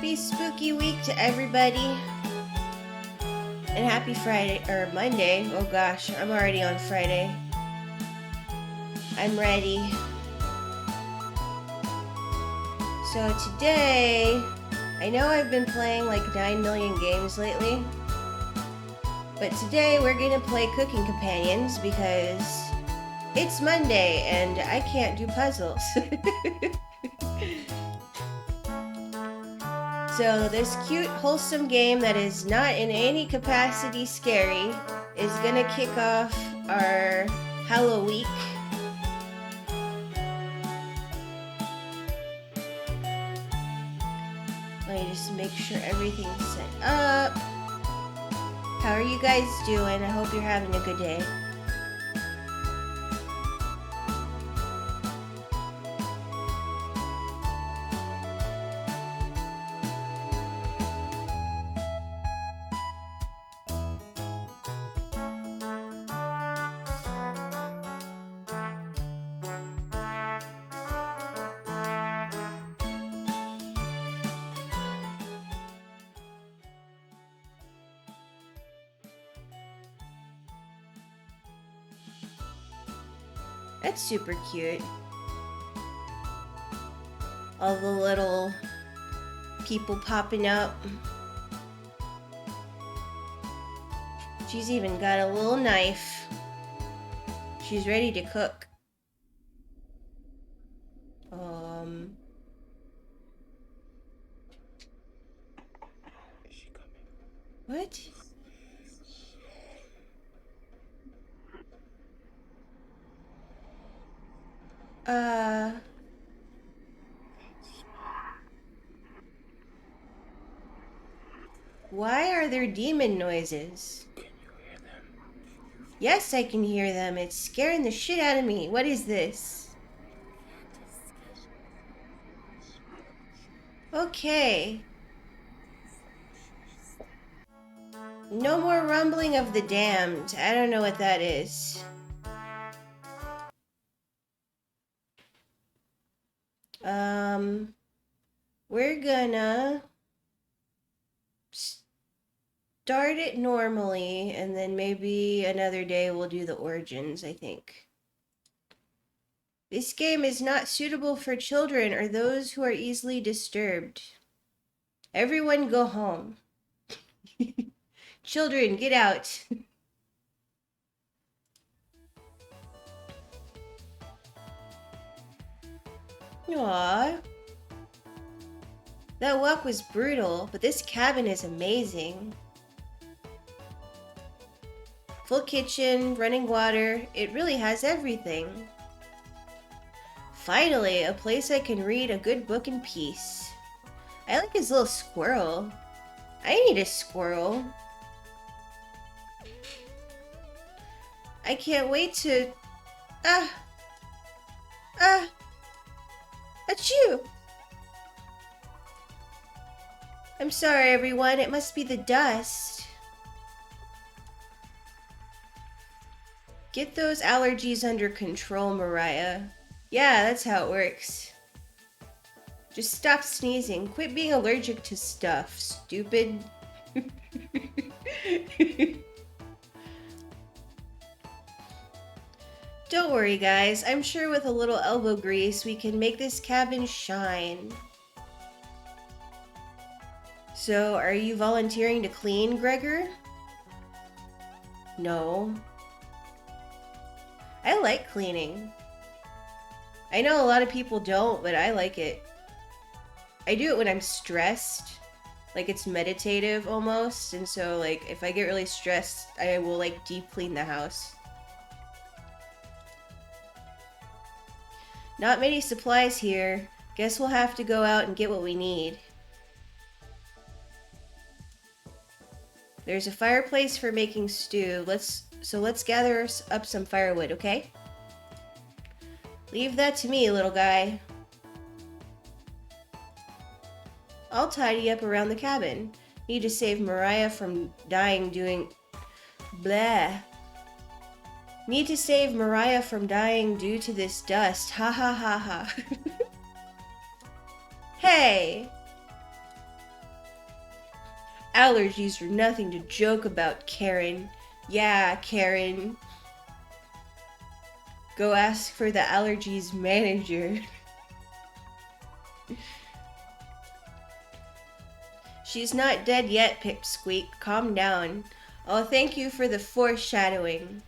Happy spooky week to everybody. And happy Friday, or Monday. Oh gosh, I'm already on Friday. I'm ready. So today, I know I've been playing like 9 million games lately. But today we're gonna play Cooking Companions because it's Monday and I can't do puzzles. So this cute, wholesome game that is not in any capacity scary is gonna kick off our Halloween. Let me just make sure everything's set up. How are you guys doing? I hope you're having a good day. That's super cute. All the little people popping up. She's even got a little knife. She's ready to cook. Is she coming? What? Why are there demon noises? Can you hear them? Yes, I can hear them. It's scaring the shit out of me. What is this? Okay. No more rumbling of the damned. I don't know what that is. We're gonna start it normally, and then maybe another day we'll do the origins, I think. This game is not suitable for children or those who are easily disturbed. Everyone go home. Children, get out. Aww. That walk was brutal, but this cabin is amazing. Full kitchen, running water, it really has everything. Finally, a place I can read a good book in peace. I like his little squirrel. I need a squirrel. I can't wait to... Achoo! I'm sorry, everyone. It must be the dust. Get those allergies under control, Mariah. Yeah, that's how it works. Just stop sneezing. Quit being allergic to stuff, stupid. Don't worry, guys. I'm sure with a little elbow grease, we can make this cabin shine. So, are you volunteering to clean, Gregor? No. I like cleaning. I know a lot of people don't, but I like it. I do it when I'm stressed. Like, it's meditative almost. And so, like, if I get really stressed, I will, like, deep clean the house. Not many supplies here. Guess we'll have to go out and get what we need. There's a fireplace for making stew. Let's gather up some firewood, okay? Leave that to me, little guy. I'll tidy up around the cabin. Need to save Mariah from dying doing... Blah. Need to save Mariah from dying due to this dust. Ha ha ha ha. Hey! Allergies are nothing to joke about, Karen. Yeah, Karen. Go ask for the allergies manager. She's not dead yet, Pipsqueak. Calm down. Oh, thank you for the foreshadowing.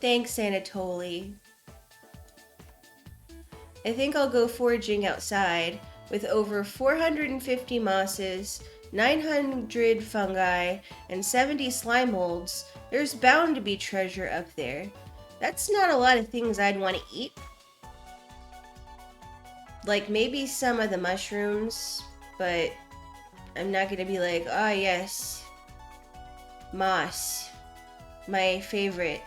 Thanks, Anatoly. I think I'll go foraging outside. With over 450 mosses, 900 fungi, and 70 slime molds, there's bound to be treasure up there. That's not a lot of things I'd want to eat. Like maybe some of the mushrooms, but I'm not gonna be like, oh yes, moss, my favorite.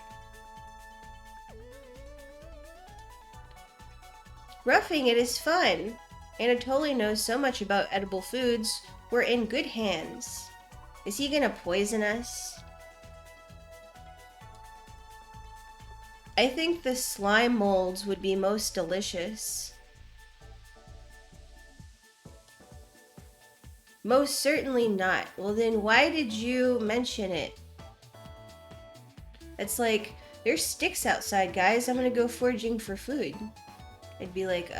Roughing it is fun. Anatoly knows so much about edible foods. We're in good hands. Is he gonna poison us? I think the slime molds would be most delicious. Most certainly not. Well then why did you mention it? It's like, there's sticks outside, guys. I'm gonna go foraging for food. I'd be like,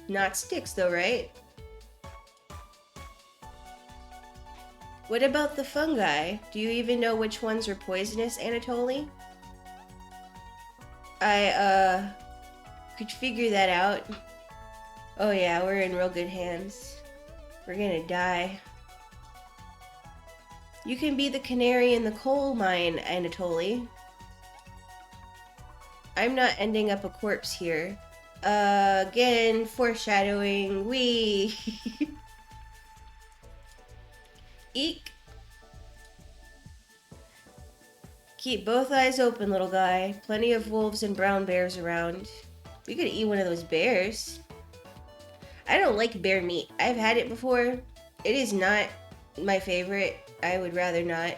not sticks though, right? What about the fungi? Do you even know which ones are poisonous, Anatoly? I, could figure that out. Oh yeah, we're in real good hands. We're gonna die. You can be the canary in the coal mine, Anatoly. I'm not ending up a corpse here. Again, foreshadowing. Wee. Eek. Keep both eyes open, little guy. Plenty of wolves and brown bears around. We could eat one of those bears. I don't like bear meat. I've had it before. It is not my favorite. I would rather not.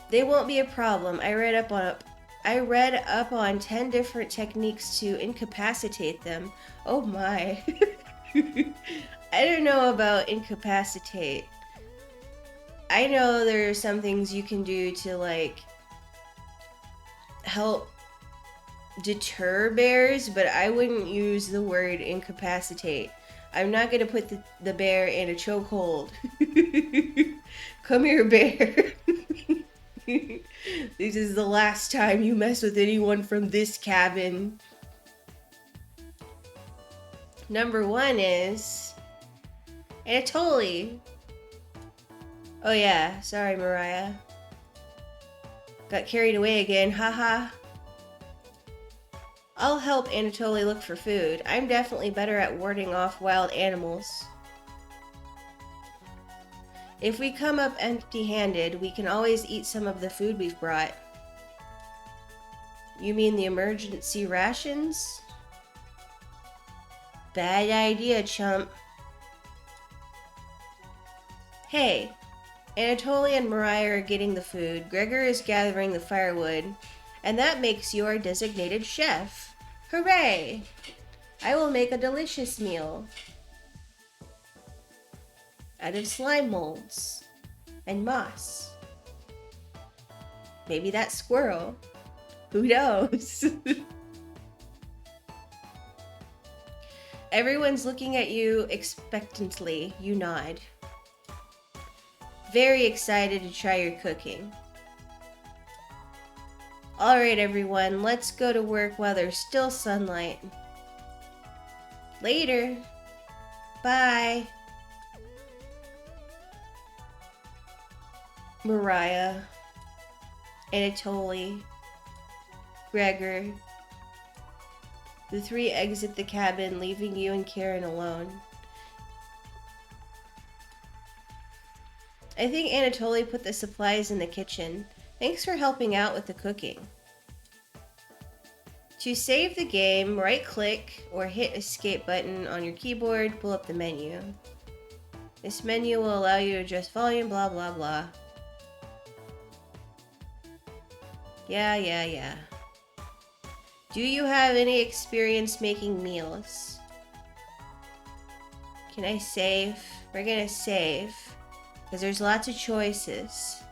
They won't be a problem. I read up on 10 different techniques to incapacitate them. Oh my. I don't know about incapacitate. I know there are some things you can do to like help deter bears, but I wouldn't use the word incapacitate. I'm not gonna put the bear in a chokehold. Come here, bear. This is the last time you mess with anyone from this cabin. Number 1 is Anatoly. Oh yeah, sorry Mariah. Got carried away again, haha. I'll help Anatoly look for food. I'm definitely better at warding off wild animals. If we come up empty-handed, we can always eat some of the food we've brought. You mean the emergency rations? Bad idea, chump. Hey, Anatoly and Mariah are getting the food, Gregor is gathering the firewood, and that makes you our designated chef. Hooray! I will make a delicious meal. Out of slime molds and moss. Maybe that squirrel. Who knows? Everyone's looking at you expectantly. You nod. Very excited to try your cooking. Alright everyone, let's go to work while there's still sunlight. Later. Bye. Mariah, Anatoly, Gregor. The 3 exit the cabin, leaving you and Karen alone. I think Anatoly put the supplies in the kitchen. Thanks for helping out with the cooking. To save the game, right-click or hit escape button on your keyboard, pull up the menu. This menu will allow you to adjust volume, blah blah blah. Yeah. Do you have any experience making meals? Can I save? We're gonna save. Because there's lots of choices.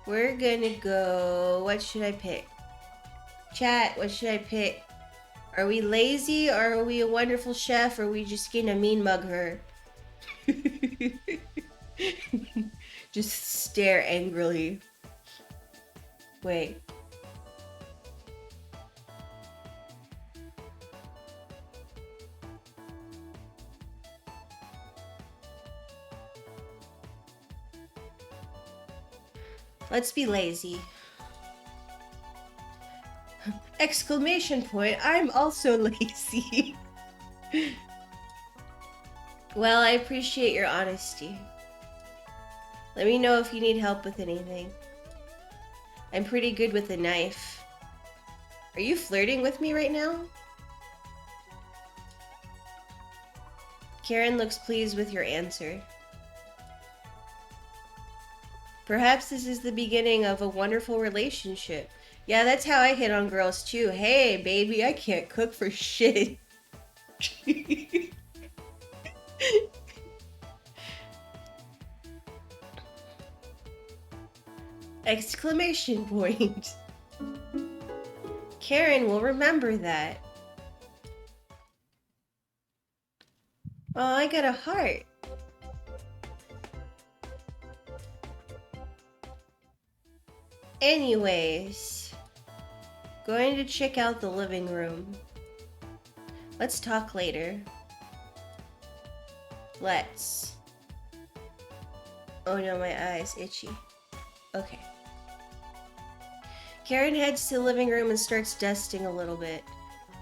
We're gonna go... What should I pick? Chat, what should I pick? Are we lazy, or are we a wonderful chef, or are we just gonna mean mug her? Just stare angrily. Wait. Let's be lazy. Exclamation point, I'm also lazy. Well, I appreciate your honesty. Let me know if you need help with anything. I'm pretty good with a knife. Are you flirting with me right now? Karen looks pleased with your answer. Perhaps this is the beginning of a wonderful relationship. Yeah, that's how I hit on girls too. Hey, baby, I can't cook for shit. Exclamation point. Karen will remember that. Oh, I got a heart. Anyways, going to check out the living room. Let's talk later. Let's. Oh no, my eye's itchy. Okay. Karen heads to the living room and starts dusting a little bit.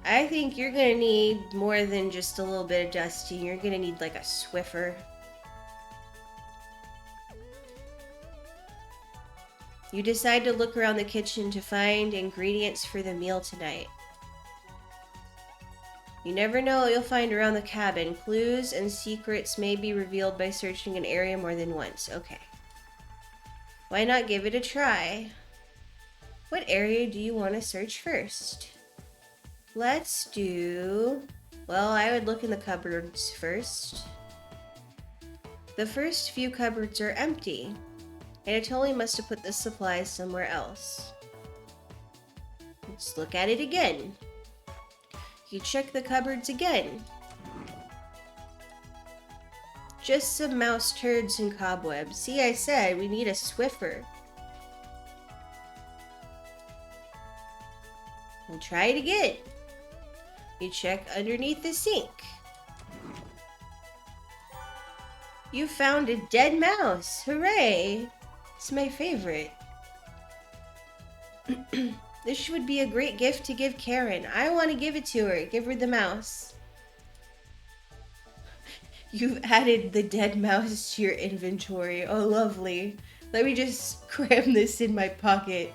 I think you're gonna need more than just a little bit of dusting. You're gonna need like a Swiffer. You decide to look around the kitchen to find ingredients for the meal tonight. You never know what you'll find around the cabin. Clues and secrets may be revealed by searching an area more than once. Okay. Why not give it a try? What area do you want to search first? Let's do... Well, I would look in the cupboards first. The first few cupboards are empty. Anatoly must have put the supplies somewhere else. Let's look at it again. You check the cupboards again. Just some mouse turds and cobwebs. See, I said we need a Swiffer. We'll try it again. You check underneath the sink. You found a dead mouse. Hooray! It's my favorite. This would be a great gift to give Karen. I want to give it to her. Give her the mouse. You've added the dead mouse to your inventory. Oh, lovely. Let me just cram this in my pocket.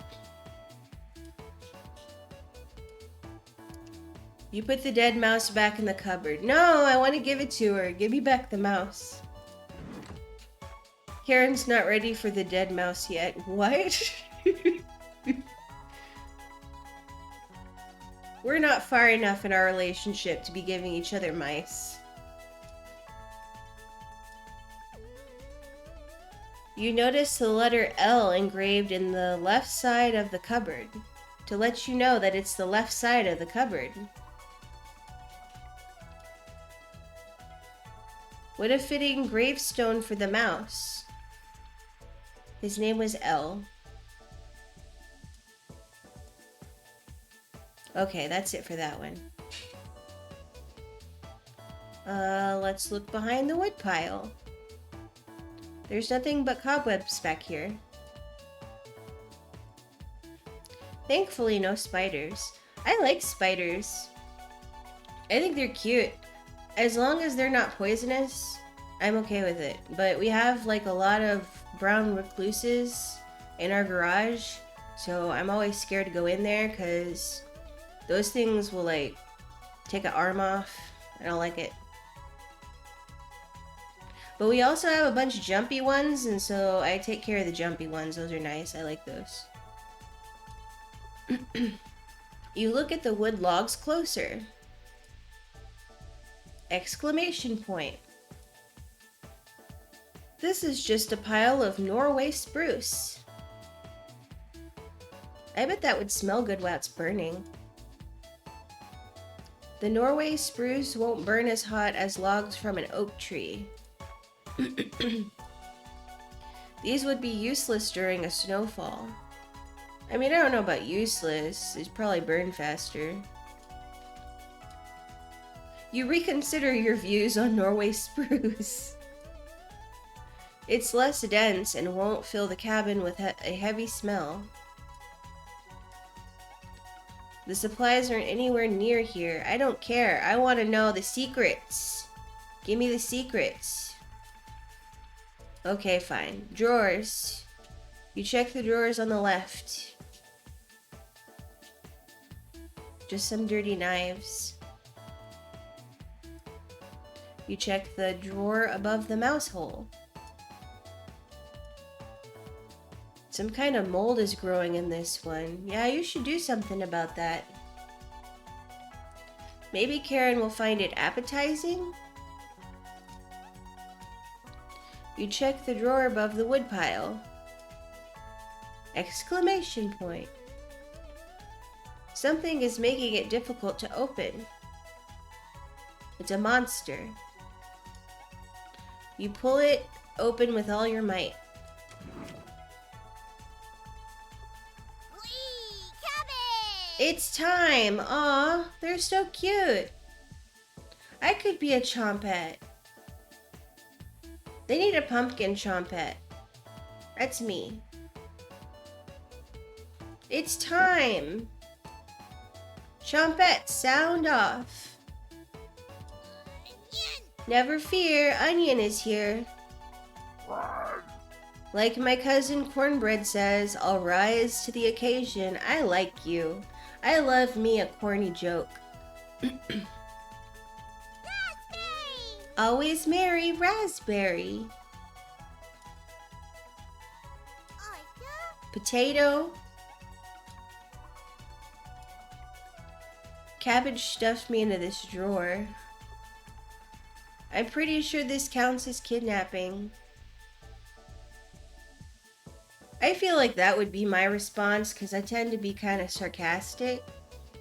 You put the dead mouse back in the cupboard. No, I want to give it to her. Give me back the mouse. Karen's not ready for the dead mouse yet. What? We're not far enough in our relationship to be giving each other mice. You notice the letter L engraved in the left side of the cupboard to let you know that it's the left side of the cupboard. What a fitting gravestone for the mouse. His name was L. Okay, that's it for that one. Let's look behind the wood pile. There's nothing but cobwebs back here. Thankfully, no spiders. I like spiders. I think they're cute. As long as they're not poisonous, I'm okay with it. But we have like a lot of brown recluses in our garage, so I'm always scared to go in there because those things will like take an arm off. I don't like it. But we also have a bunch of jumpy ones, and so I take care of the jumpy ones. Those are nice. I like those. You look at the wood logs closer. Exclamation point. This is just a pile of Norway spruce. I bet that would smell good while it's burning. The Norway spruce won't burn as hot as logs from an oak tree. These would be useless during a snowfall. I mean, I don't know about useless. It'd probably burn faster. You reconsider your views on Norway spruce. It's less dense and won't fill the cabin with a heavy smell. The supplies aren't anywhere near here. I don't care. I want to know the secrets. Give me the secrets. Okay, fine. Drawers. You check the drawers on the left. Just some dirty knives. You check the drawer above the mouse hole. Some kind of mold is growing in this one. Yeah, you should do something about that. Maybe Karen will find it appetizing? You check the drawer above the woodpile. Exclamation point. Something is making it difficult to open. It's a monster. You pull it open with all your might. It's time! Aw, they're so cute. I could be a chompette. They need a pumpkin chompette. That's me. It's time! Chompette, sound off. Never fear, Onion is here. Like my cousin Cornbread says, I'll rise to the occasion. I like you. I love me a corny joke. Always merry, Raspberry. Potato. Cabbage stuffed me into this drawer. I'm pretty sure this counts as kidnapping. I feel like that would be my response because I tend to be kind of sarcastic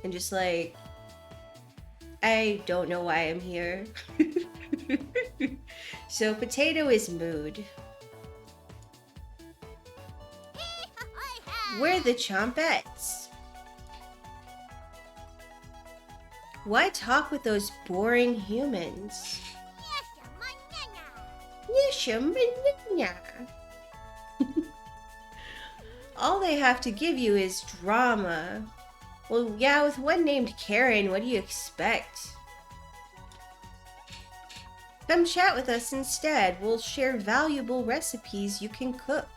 and just like, I don't know why I'm here. So potato is mood. We're the chompettes. Why talk with those boring humans? All they have to give you is drama. Well, yeah, with one named Karen, what do you expect? Come chat with us instead. We'll share valuable recipes you can cook.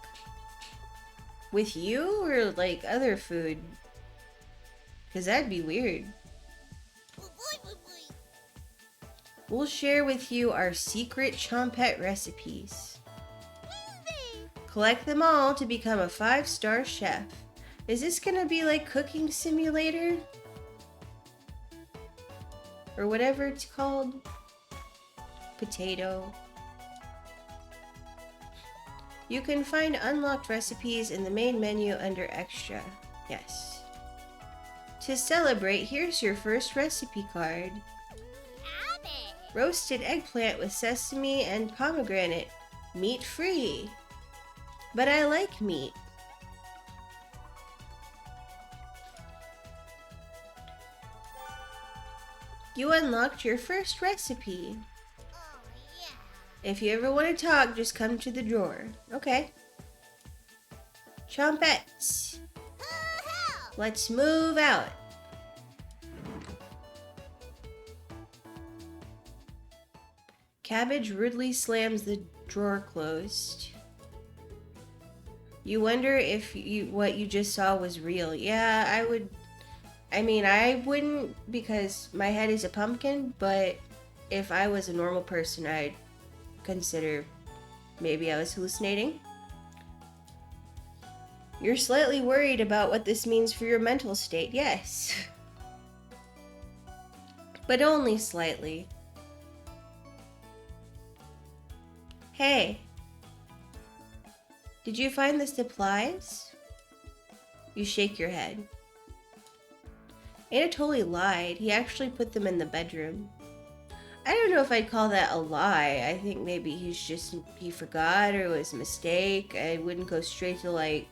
With you or like other food? Because that'd be weird. We'll share with you our secret chompette recipes. Collect them all to become a 5-star chef. Is this gonna be like Cooking Simulator? Or whatever it's called? Potato. You can find unlocked recipes in the main menu under Extra. Yes. To celebrate, here's your first recipe card. Roasted eggplant with sesame and pomegranate. Meat free. But I like meat. You unlocked your first recipe. If you ever want to talk, just come to the drawer. Okay. Chompettes. Let's move out. Cabbage rudely slams the drawer closed. You wonder if what you just saw was real. Yeah, I would. I mean, I wouldn't because my head is a pumpkin, but if I was a normal person, I'd consider maybe I was hallucinating. You're slightly worried about what this means for your mental state, yes. But only slightly. Hey, did you find the supplies? You shake your head. Anatoly lied. He actually put them in the bedroom. I don't know if I'd call that a lie. I think maybe he forgot or it was a mistake. I wouldn't go straight to like,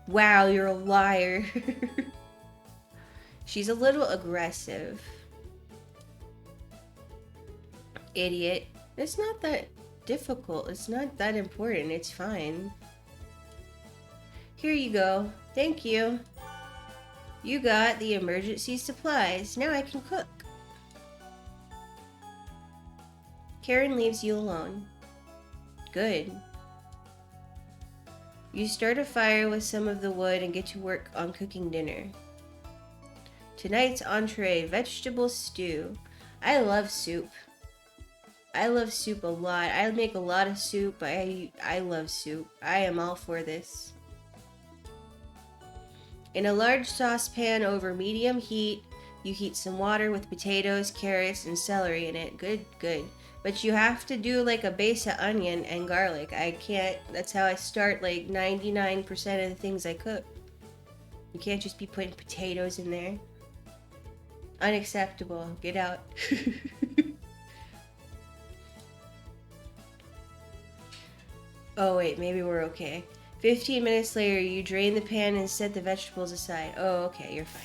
wow, you're a liar. She's a little aggressive. Idiot. It's not that difficult. It's not that important. It's fine. Here you go. Thank you. You got the emergency supplies. Now I can cook. Karen leaves you alone. Good. You start a fire with some of the wood and get to work on cooking dinner. Tonight's entree, vegetable stew. I love soup. I love soup a lot. I make a lot of soup. I love soup. I am all for this. In a large saucepan over medium heat, you heat some water with potatoes, carrots, and celery in it. Good, good. But you have to do like a base of onion and garlic. I can't, that's how I start like 99% of the things I cook. You can't just be putting potatoes in there. Unacceptable. Get out. Oh wait, maybe we're okay. 15 minutes later, you drain the pan and set the vegetables aside. Oh, okay, you're fine.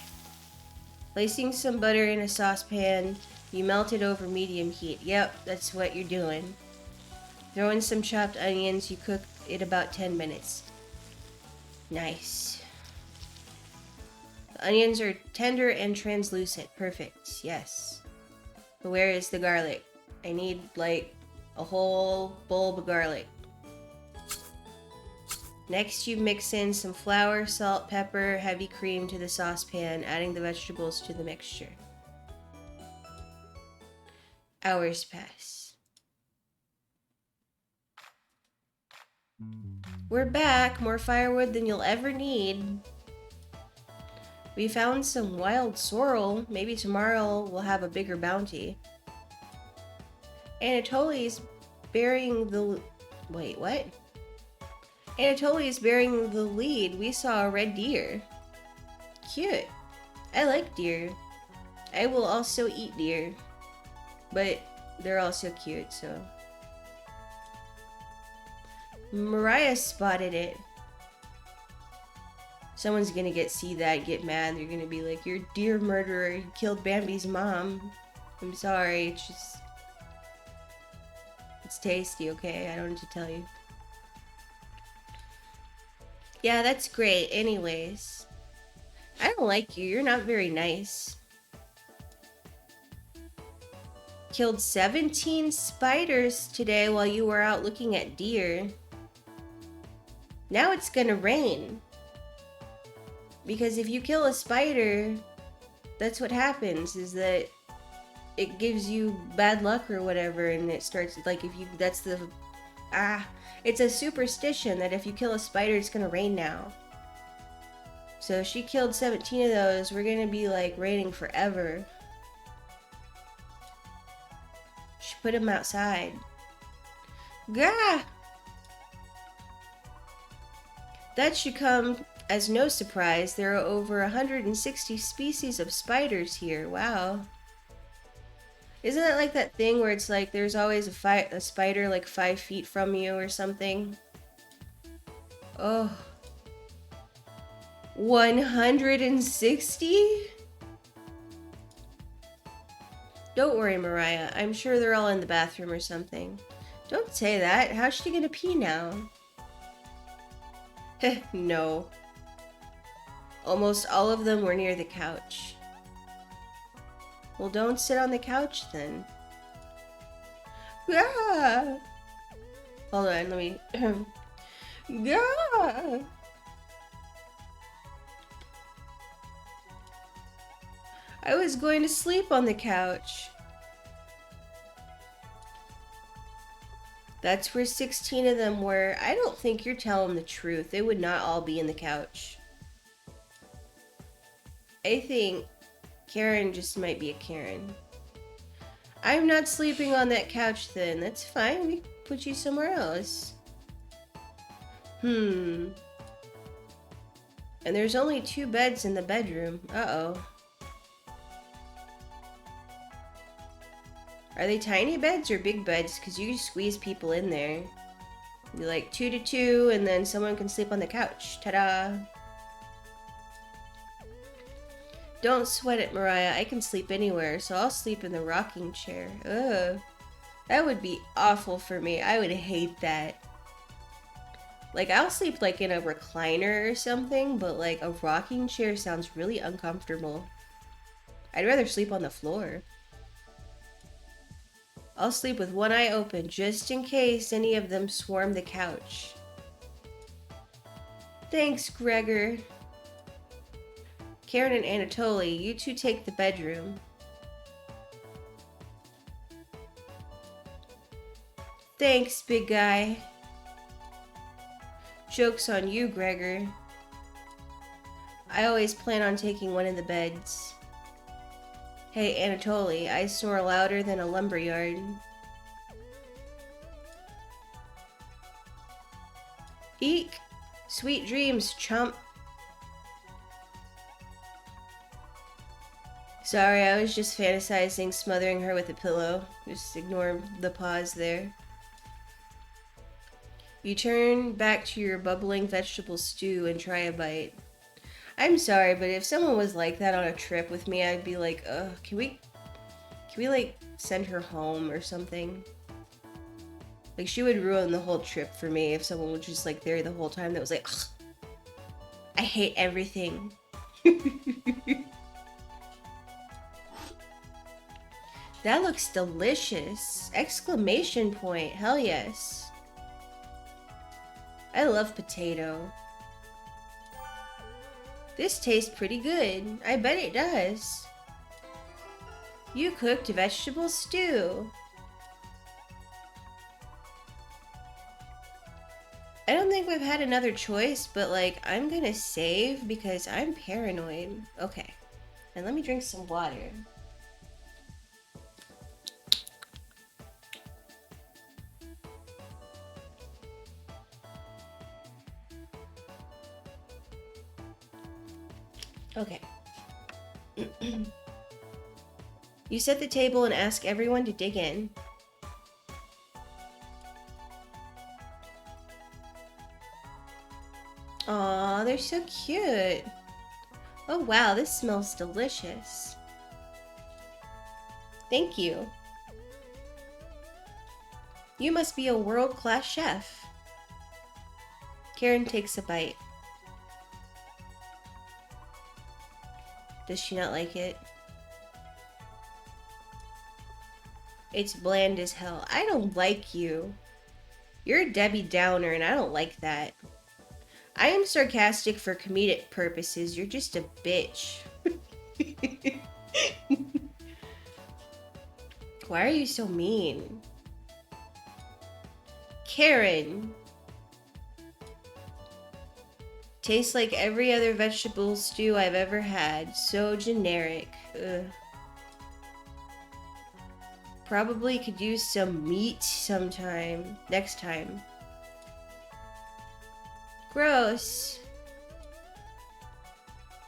Placing some butter in a saucepan, you melt it over medium heat. Yep, that's what you're doing. Throw in some chopped onions, you cook it about 10 minutes. Nice. The onions are tender and translucent. Perfect, yes. But where is the garlic? I need, like, a whole bulb of garlic. Next, you mix in some flour, salt, pepper, heavy cream to the saucepan, adding the vegetables to the mixture. Hours pass. We're back. More firewood than you'll ever need. We found some wild sorrel. Maybe tomorrow we'll have a bigger bounty. Anatoly's burying the... Wait, what? Anatoly is bearing the lead. We saw a red deer. Cute. I like deer. I will also eat deer. But they're also cute, so... Mariah spotted it. Someone's gonna see that, get mad. They're gonna be like, you're a deer murderer. You killed Bambi's mom. I'm sorry, it's just... It's tasty, okay? I don't need to tell you. Yeah, that's great. Anyways. I don't like you. You're not very nice. Killed 17 spiders today while you were out looking at deer. Now it's gonna rain. Because if you kill a spider, that's what happens, is that it gives you bad luck or whatever, and it starts, like, if you, that's the, it's a superstition that if you kill a spider, it's gonna rain now. So if she killed 17 of those, we're gonna be, like, raining forever. She put them outside. Gah! That should come as no surprise. There are over 160 species of spiders here. Wow. Isn't that like that thing where it's like there's always a spider like 5 feet from you or something? Oh. 160? Don't worry, Mariah. I'm sure they're all in the bathroom or something. Don't say that. How's she gonna pee now? No. Almost all of them were near the couch. Well, don't sit on the couch then. Ah! Hold on, let me... Ah! I was going to sleep on the couch. That's where 16 of them were. I don't think you're telling the truth. They would not all be in the couch. I think Karen just might be a Karen. I'm not sleeping on that couch then. That's fine. We put you somewhere else. And there's only 2 beds in the bedroom. Uh-oh. Are they tiny beds or big beds? Because you squeeze people in there. You're like 2 to 2, and then someone can sleep on the couch. Ta-da! Don't sweat it, Mariah. I can sleep anywhere, so I'll sleep in the rocking chair. Ugh. That would be awful for me. I would hate that. Like, I'll sleep, like, in a recliner or something, but, like, a rocking chair sounds really uncomfortable. I'd rather sleep on the floor. I'll sleep with one eye open, just in case any of them swarm the couch. Thanks, Gregor. Karen and Anatoly, you two take the bedroom. Thanks, big guy. Joke's on you, Gregor. I always plan on taking one of the beds. Hey, Anatoly, I snore louder than a lumberyard. Eek! Sweet dreams, chump. Sorry, I was just fantasizing smothering her with a pillow. Just ignore the pause there. You turn back to your bubbling vegetable stew and try a bite. I'm sorry, but if someone was like that on a trip with me, I'd be like, can we like send her home or something? Like, she would ruin the whole trip for me if someone was just like there the whole time that was like, ugh, I hate everything. That looks delicious! Exclamation point, hell yes. I love potato. This tastes pretty good. I bet it does. You cooked vegetable stew. I don't think we've had another choice, but like, I'm gonna save because I'm paranoid. Okay. And let me drink some water. Okay. You set the table and ask everyone to dig in. Aw, they're so cute. Oh wow, this smells delicious. Thank you. You must be a world-class chef. Karen takes a bite. Does she not like it? It's bland as hell. I don't like you. You're a Debbie Downer and I don't like that. I am sarcastic for comedic purposes. You're just a bitch. Why are you so mean? Karen. Tastes like every other vegetable stew I've ever had. So generic. Ugh. Probably could use some meat sometime. Next time. Gross.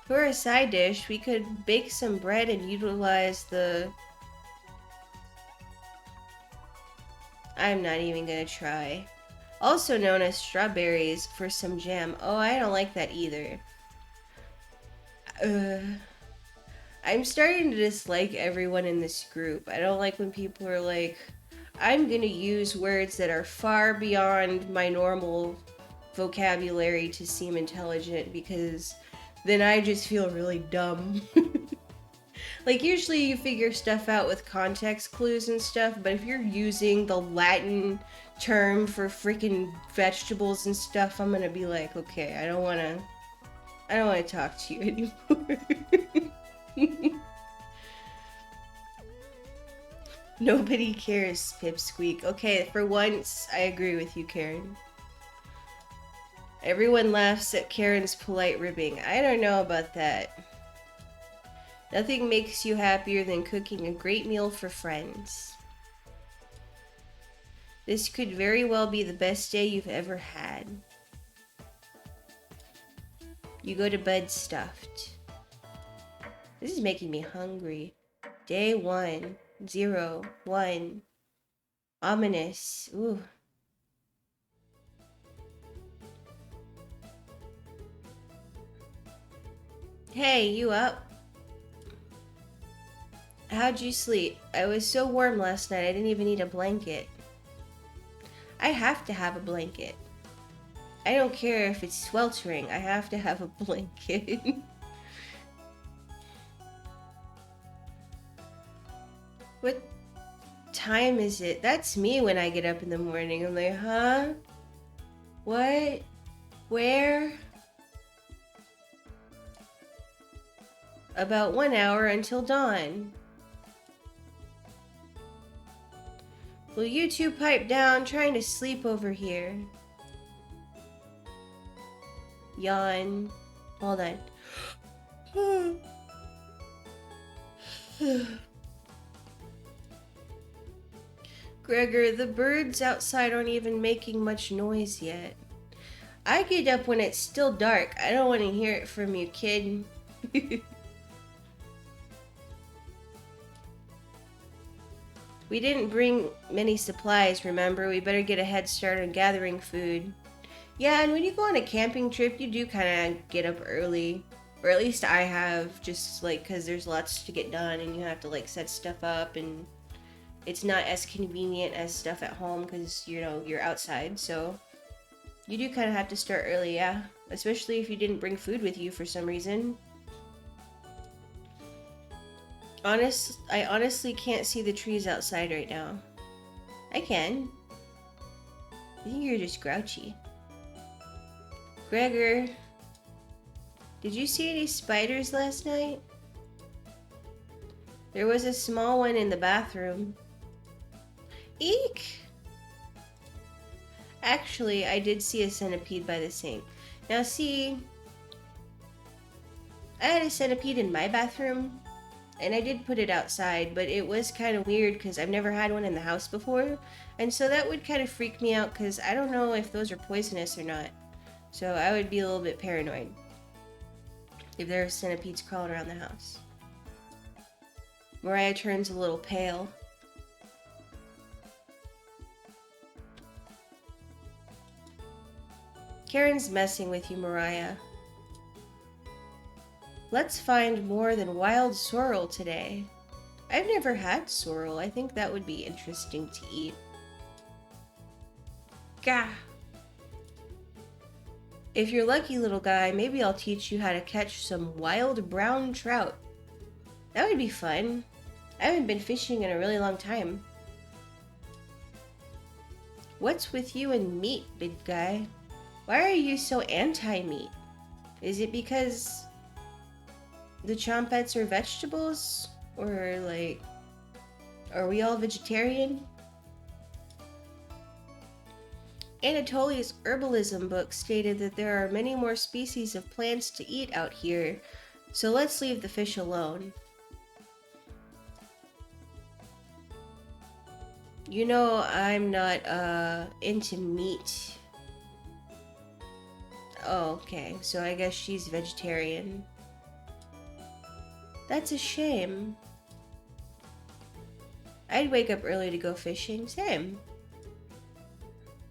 For a side dish, we could bake some bread and utilize the... I'm not even gonna try. Also known as strawberries for some jam. Oh, I don't like that either. I'm starting to dislike everyone in this group. I don't like when people are like, I'm gonna use words that are far beyond my normal vocabulary to seem intelligent, because then I just feel really dumb. Like, usually you figure stuff out with context clues and stuff, but if you're using the Latin term for freaking vegetables and stuff, I'm gonna be like, okay, I don't wanna talk to you anymore. Nobody cares, Pipsqueak. Okay, for once, I agree with you, Karen. Everyone laughs at Karen's polite ribbing. I don't know about that. Nothing makes you happier than cooking a great meal for friends. This could very well be the best day you've ever had. You go to bed stuffed. This is making me hungry. Day 1, 0, 1. Ominous. Ooh. Hey, you up? How'd you sleep? I was so warm last night I didn't even need a blanket. I have to have a blanket. I don't care if it's sweltering, I have to have a blanket. What time is it? That's me when I get up in the morning. I'm like, huh? What? Where? About 1 hour until dawn. Will you two pipe down? Trying to sleep over here. Yawn. Hold on. Gregor, the birds outside aren't even making much noise yet. I get up when it's still dark. I don't want to hear it from you, kid. We didn't bring many supplies, remember? We better get a head start on gathering food. Yeah, and when you go on a camping trip, you do kind of get up early. Or at least I have, just like, because there's lots to get done and you have to, like, set stuff up. And it's not as convenient as stuff at home because, you know, you're outside. So you do kind of have to start early, yeah. Especially if you didn't bring food with you for some reason. I honestly can't see the trees outside right now. I can. I think you're just grouchy. Gregor, did you see any spiders last night? There was a small one in the bathroom. Eek! Actually, I did see a centipede by the sink. Now see, I had a centipede in my bathroom. And I did put it outside, but it was kind of weird because I've never had one in the house before. And so that would kind of freak me out because I don't know if those are poisonous or not. So I would be a little bit paranoid if there are centipedes crawling around the house. Mariah turns a little pale. Karen's messing with you, Mariah. Let's find more than wild sorrel today. I've never had sorrel. I think that would be interesting to eat. Gah! If you're lucky, little guy, maybe I'll teach you how to catch some wild brown trout. That would be fun. I haven't been fishing in a really long time. What's with you and meat, big guy? Why are you so anti-meat? Is it because the Chompettes are vegetables? Or, like, are we all vegetarian? Anatolia's herbalism book stated that there are many more species of plants to eat out here, so let's leave the fish alone. You know, I'm not, into meat. Oh, okay, so I guess she's vegetarian. That's a shame. I'd wake up early to go fishing. Same.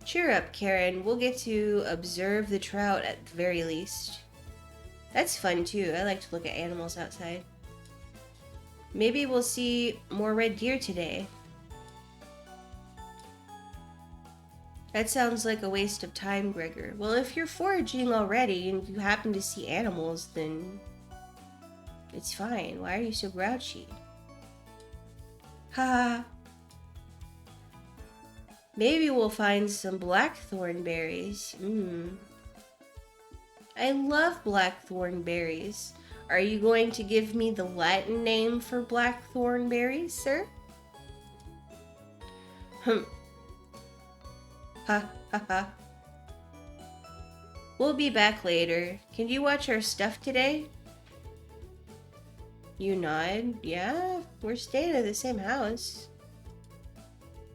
Cheer up, Karen. We'll get to observe the trout at the very least. That's fun, too. I like to look at animals outside. Maybe we'll see more red deer today. That sounds like a waste of time, Gregor. Well, if you're foraging already and you happen to see animals, then it's fine. Why are you so grouchy? Ha! Maybe we'll find some blackthorn berries. I love blackthorn berries. Are you going to give me the Latin name for blackthorn berries, sir? Ha ha ha. We'll be back later. Can you watch our stuff today? You nod. Yeah, we're staying at the same house.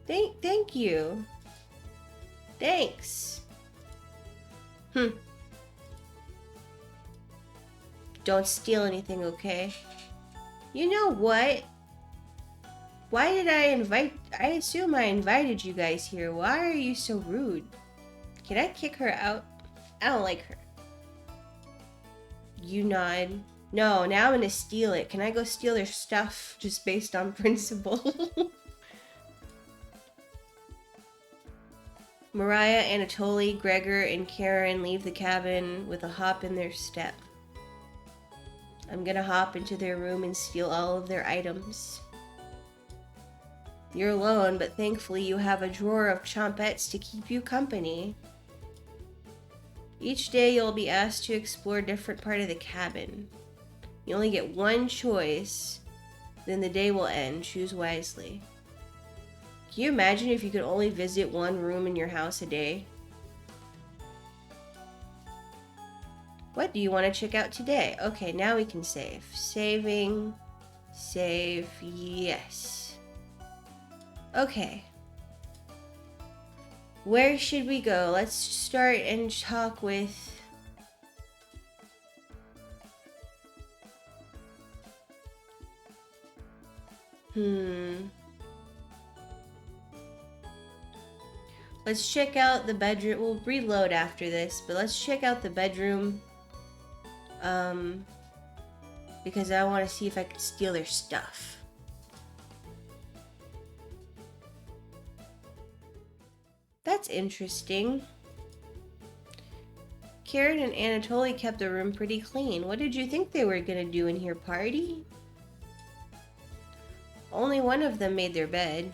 Thank you. Thanks. Don't steal anything, okay? You know what? Why did I assume I invited you guys here. Why are you so rude? Can I kick her out? I don't like her. You nod. No, now I'm gonna steal it. Can I go steal their stuff just based on principle? Mariah, Anatoly, Gregor, and Karen leave the cabin with a hop in their step. I'm gonna hop into their room and steal all of their items. You're alone, but thankfully you have a drawer of chompettes to keep you company. Each day you'll be asked to explore a different part of the cabin. You only get one choice, then the day will end. Choose wisely. Can you imagine if you could only visit one room in your house a day? What do you want to check out today? Okay, now we can save. Saving. Save. Yes. Okay. Where should we go? Let's start and talk with... Let's check out the bedroom. We'll reload after this, but let's check out the bedroom. Because I want to see if I can steal their stuff. That's interesting. Karen and Anatoly kept the room pretty clean. What did you think they were gonna do in here, party? Only one of them made their bed.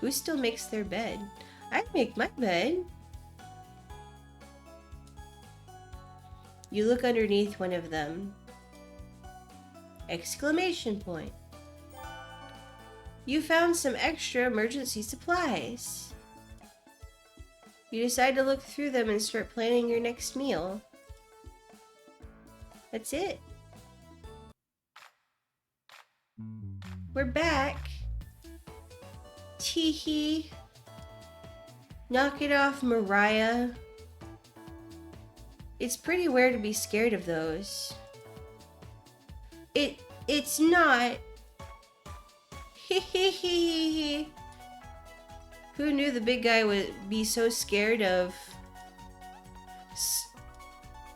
Who still makes their bed? I make my bed. You look underneath one of them. Exclamation point. You found some extra emergency supplies. You decide to look through them and start planning your next meal. That's it. We're back. Teehee. Knock it off, Mariah. It's pretty weird to be scared of those. It's not. Hehehe. Who knew the big guy would be so scared of...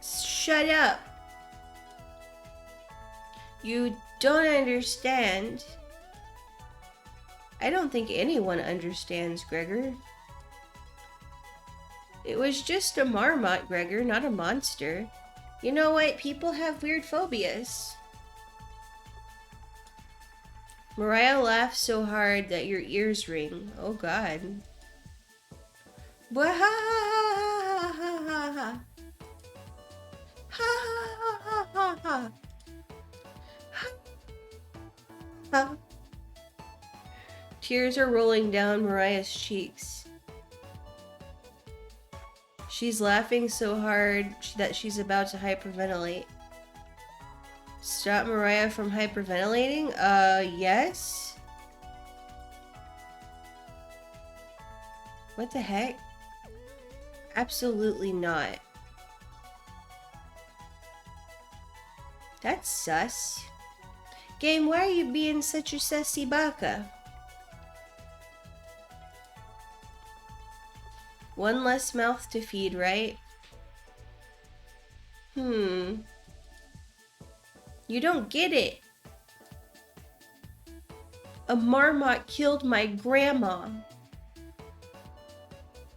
Shut up. You don't understand. I don't think anyone understands, Gregor. It was just a marmot, Gregor, not a monster. You know what? People have weird phobias. Mariah laughs so hard that your ears ring. Oh God. Tears are rolling down Mariah's cheeks. She's laughing so hard that she's about to hyperventilate. Stop Mariah from hyperventilating? Yes? What the heck? Absolutely not. That's sus. Game, why are you being such a sussy baka? One less mouth to feed, right? You don't get it. A marmot killed my grandma.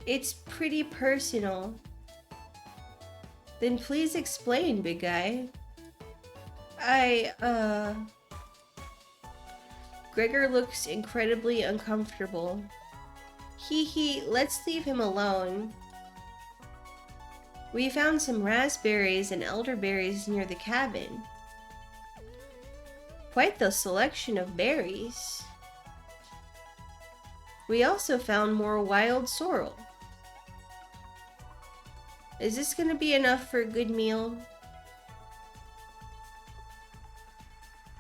It's pretty personal. Then please explain, big guy. Gregor looks incredibly uncomfortable. Let's leave him alone. We found some raspberries and elderberries near the cabin. Quite the selection of berries. We also found more wild sorrel. Is this gonna be enough for a good meal?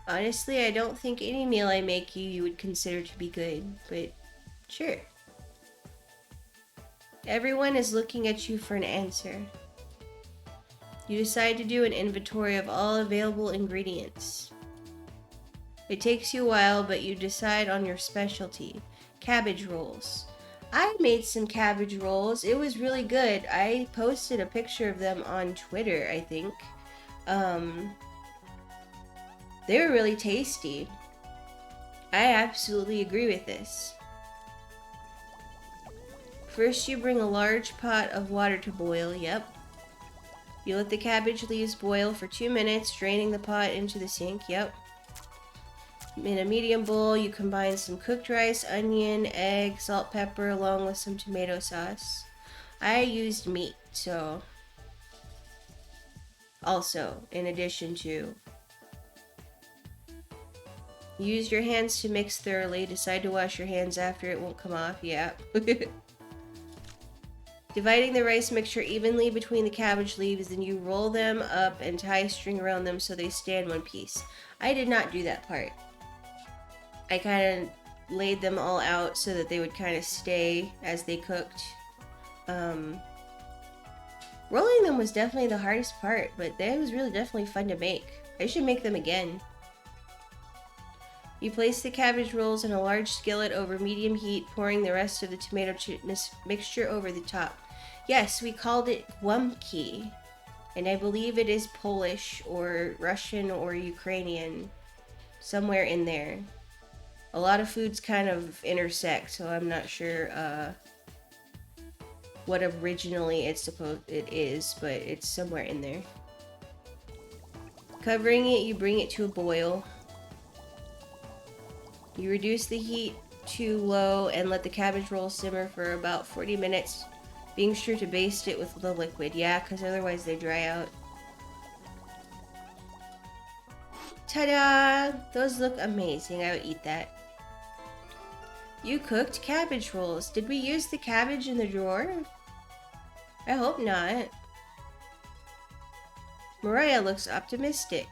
Honestly, I don't think any meal I make you would consider to be good, but sure. Everyone is looking at you for an answer. You decide to do an inventory of all available ingredients. It takes you a while, but you decide on your specialty. Cabbage rolls. I made some cabbage rolls. It was really good. I posted a picture of them on Twitter, I think. They were really tasty. I absolutely agree with this. First, you bring a large pot of water to boil. Yep. You let the cabbage leaves boil for 2 minutes, draining the pot into the sink. Yep. In a medium bowl, you combine some cooked rice, onion, egg, salt, pepper, along with some tomato sauce. I used meat, so... Also, in addition to... Use your hands to mix thoroughly. Decide to wash your hands after, it won't come off. Yeah. Dividing the rice mixture evenly between the cabbage leaves, then you roll them up and tie a string around them so they stay in one piece. I did not do that part. I kind of laid them all out so that they would kind of stay as they cooked. Rolling them was definitely the hardest part, but that was really definitely fun to make. I should make them again. You place the cabbage rolls in a large skillet over medium heat, pouring the rest of the tomato mixture over the top. Yes, we called it guamki, and I believe it is Polish or Russian or Ukrainian, somewhere in there. A lot of foods kind of intersect, so I'm not sure what originally it is, but it's somewhere in there. Covering it, you bring it to a boil. You reduce the heat to low and let the cabbage roll simmer for about 40 minutes, being sure to baste it with the liquid. Yeah, because otherwise they dry out. Ta-da! Those look amazing. I would eat that. You cooked cabbage rolls. Did we use the cabbage in the drawer? I hope not. Mariah looks optimistic.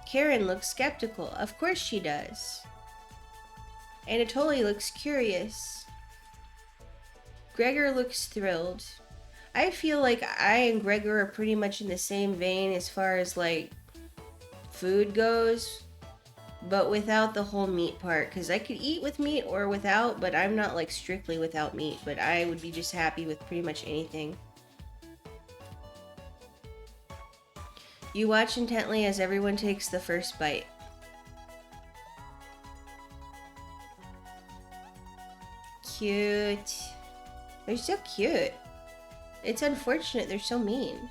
Karen looks skeptical. Of course she does. Anatoly looks curious. Gregor looks thrilled. I feel like I and Gregor are pretty much in the same vein as far as like food goes, but without the whole meat part, because I could eat with meat or without, but I'm not like strictly without meat, but I would be just happy with pretty much anything. You watch intently as everyone takes the first bite. Cute. They're so cute. It's unfortunate they're so mean.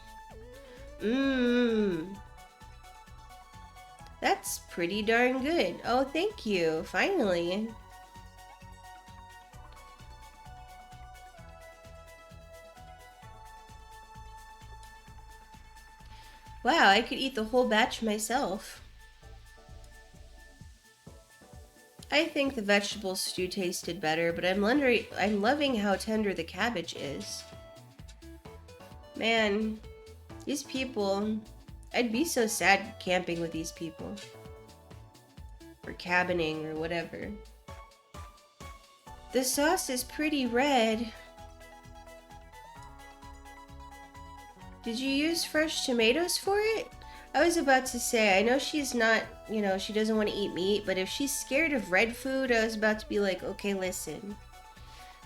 Mmm. That's pretty darn good. Oh, thank you. Finally. Wow, I could eat the whole batch myself. I think the vegetable stew tasted better, but I'm loving how tender the cabbage is. Man, these people, I'd be so sad camping with these people. Or cabining or whatever. The sauce is pretty red. Did you use fresh tomatoes for it? I was about to say, I know she's not, she doesn't want to eat meat, but if she's scared of red food, I was about to be like, okay, listen.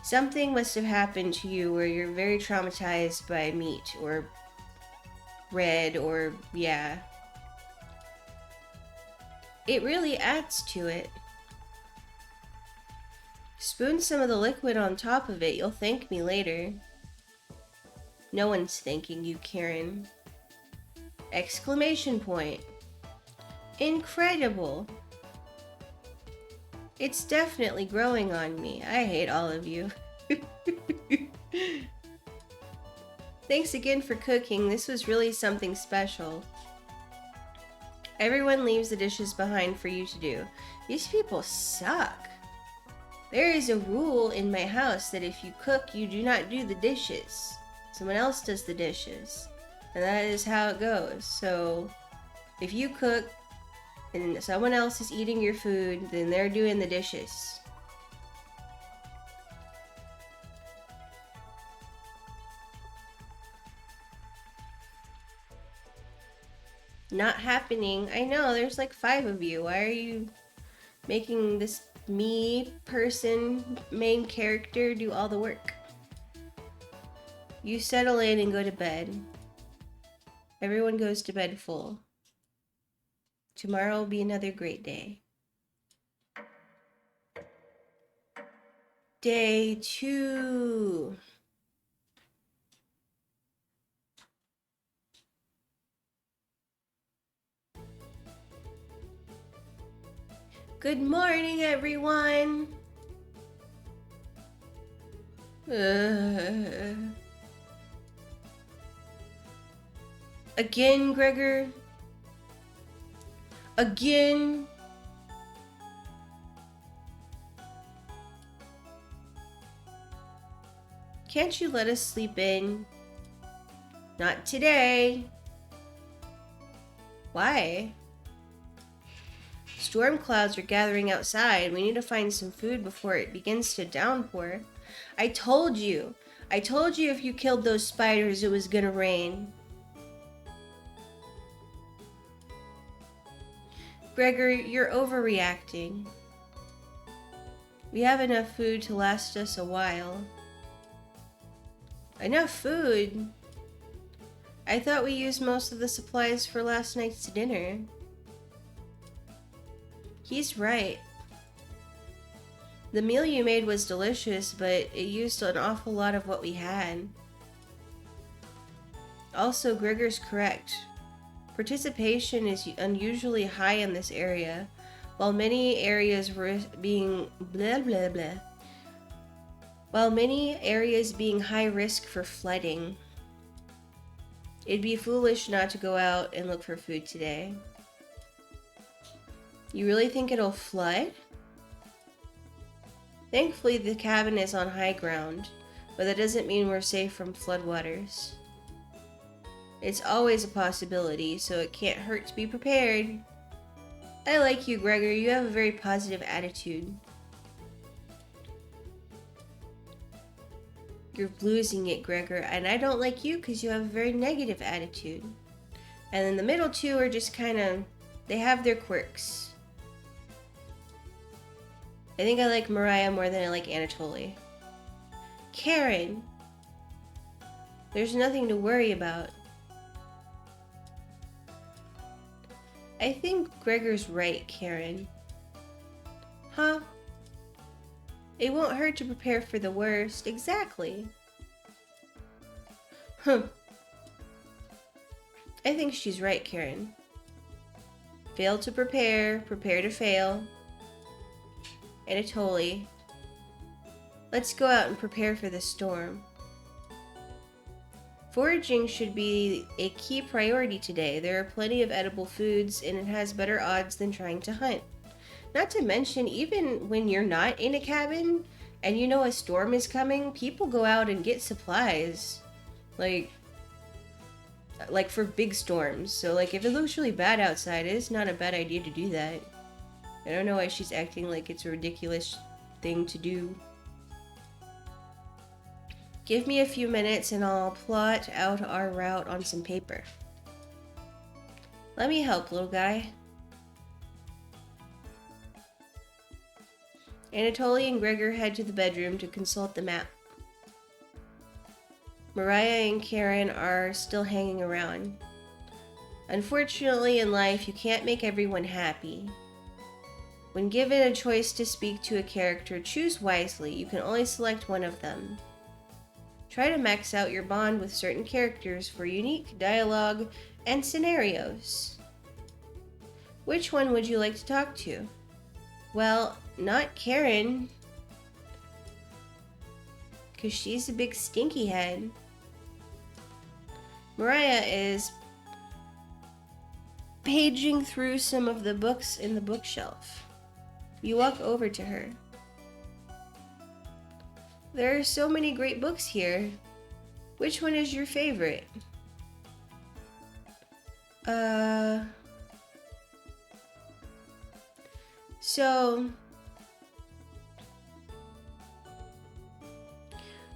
Something must have happened to you where you're very traumatized by meat or red or, yeah. It really adds to it. Spoon some of the liquid on top of it. You'll thank me later. No one's thanking you, Karen. Exclamation point. Incredible. It's definitely growing on me. I hate all of you. Thanks again for cooking. This was really something special. Everyone leaves the dishes behind for you to do. These people suck. There is a rule in my house that if you cook, you do not do the dishes. Someone else does the dishes. And that is how it goes. So, if you cook and someone else is eating your food, then they're doing the dishes. Not happening. I know, there's like 5 of you. Why are you making this me person main character do all the work? You settle in and go to bed. Everyone goes to bed full. Tomorrow will be another great day. Day 2. Good morning, everyone. Again, Gregor? Again? Can't you let us sleep in? Not today. Why? Storm clouds are gathering outside. We need to find some food before it begins to downpour. I told you if you killed those spiders it was gonna rain. Gregor, you're overreacting. We have enough food to last us a while. Enough food? I thought we used most of the supplies for last night's dinner. He's right. The meal you made was delicious, but it used an awful lot of what we had. Also, Gregor's correct. Participation is unusually high in this area, while many areas being high risk for flooding. It'd be foolish not to go out and look for food today. You really think it'll flood? Thankfully, the cabin is on high ground, but that doesn't mean we're safe from floodwaters. It's always a possibility, so it can't hurt to be prepared. I like you, Gregor. You have a very positive attitude. You're losing it, Gregor, and I don't like you because you have a very negative attitude. And then the middle two are just kind of, they have their quirks. I think I like Mariah more than I like Anatoly. Karen! There's nothing to worry about. I think Gregor's right, Karen. Huh? It won't hurt to prepare for the worst. Exactly. Huh. I think she's right, Karen. Fail to prepare, prepare to fail. Anatoly, let's go out and prepare for the storm. Foraging should be a key priority today. There are plenty of edible foods, and it has better odds than trying to hunt. Not to mention, even when you're not in a cabin and you know a storm is coming, people go out and get supplies. Like for big storms. So like if it looks really bad outside, it's not a bad idea to do that. I don't know why she's acting like it's a ridiculous thing to do. Give me a few minutes and I'll plot out our route on some paper. Let me help, little guy. Anatoly and Gregor head to the bedroom to consult the map. Mariah and Karen are still hanging around. Unfortunately, in life, you can't make everyone happy. When given a choice to speak to a character, choose wisely. You can only select one of them. Try to max out your bond with certain characters for unique dialogue and scenarios. Which one would you like to talk to? Well, not Karen, because she's a big stinky head. Mariah is paging through some of the books in the bookshelf. You walk over to her. There are so many great books here. Which one is your favorite? So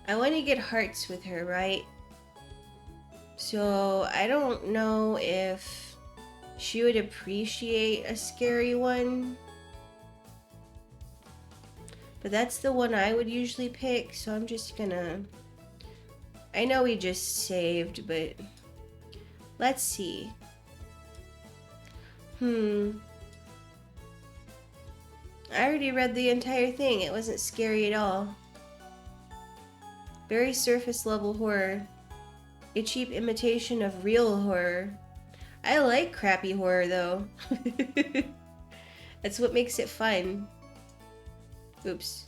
I want to get hearts with her, right? So I don't know if she would appreciate a scary one. But that's the one I would usually pick, so I'm just gonna... I know we just saved, but... Let's see. I already read the entire thing. It wasn't scary at all. Very surface level horror. A cheap imitation of real horror. I like crappy horror, though. That's what makes it fun. Oops.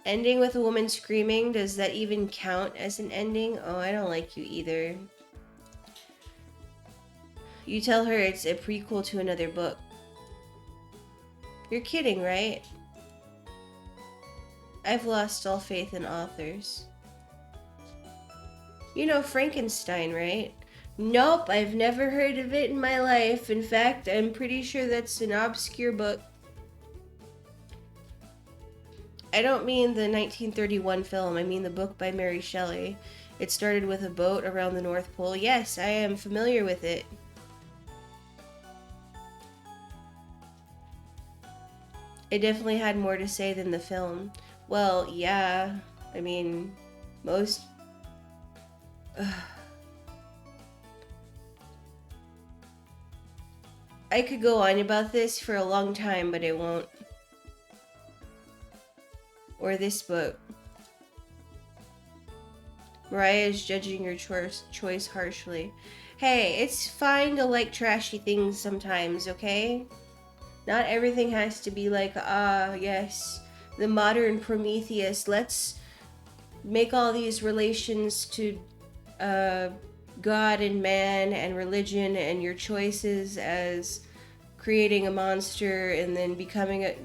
Ending with a woman screaming, does that even count as an ending? Oh, I don't like you either. You tell her it's a prequel to another book. You're kidding, right? I've lost all faith in authors. You know Frankenstein, right? Nope, I've never heard of it in my life. In fact, I'm pretty sure that's an obscure book. I don't mean the 1931 film, I mean the book by Mary Shelley. It started with a boat around the North Pole. Yes, I am familiar with it. It definitely had more to say than the film. Well, yeah, I mean, most... I could go on about this for a long time, but I won't. Or this book. Mariah is judging your choice harshly. Hey, it's fine to like trashy things sometimes, okay? Not everything has to be like, yes, the modern Prometheus. Let's make all these relations to God and man and religion and your choices as creating a monster and then becoming a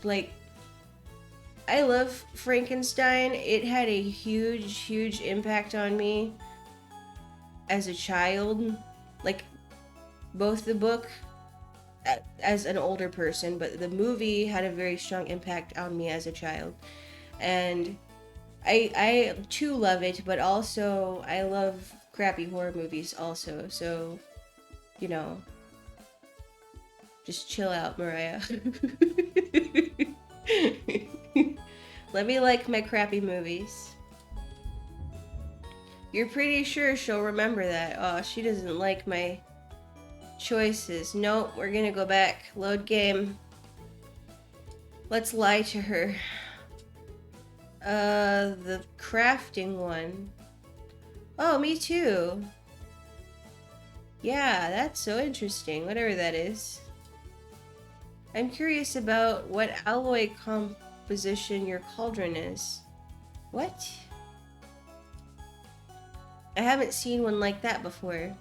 like... I love Frankenstein. It had a huge impact on me as a child. Like, both the book as an older person, but the movie had a very strong impact on me as a child. And I too love it, but also I love crappy horror movies also. So, you know, just chill out, Mariah. Let me like my crappy movies. You're pretty sure she'll remember that. Oh, she doesn't like my choices. Nope, we're gonna go back. Load game. Let's lie to her. The crafting one. Oh, me too. Yeah, that's so interesting. Whatever that is. I'm curious about what alloy composition your cauldron is. What? I haven't seen one like that before.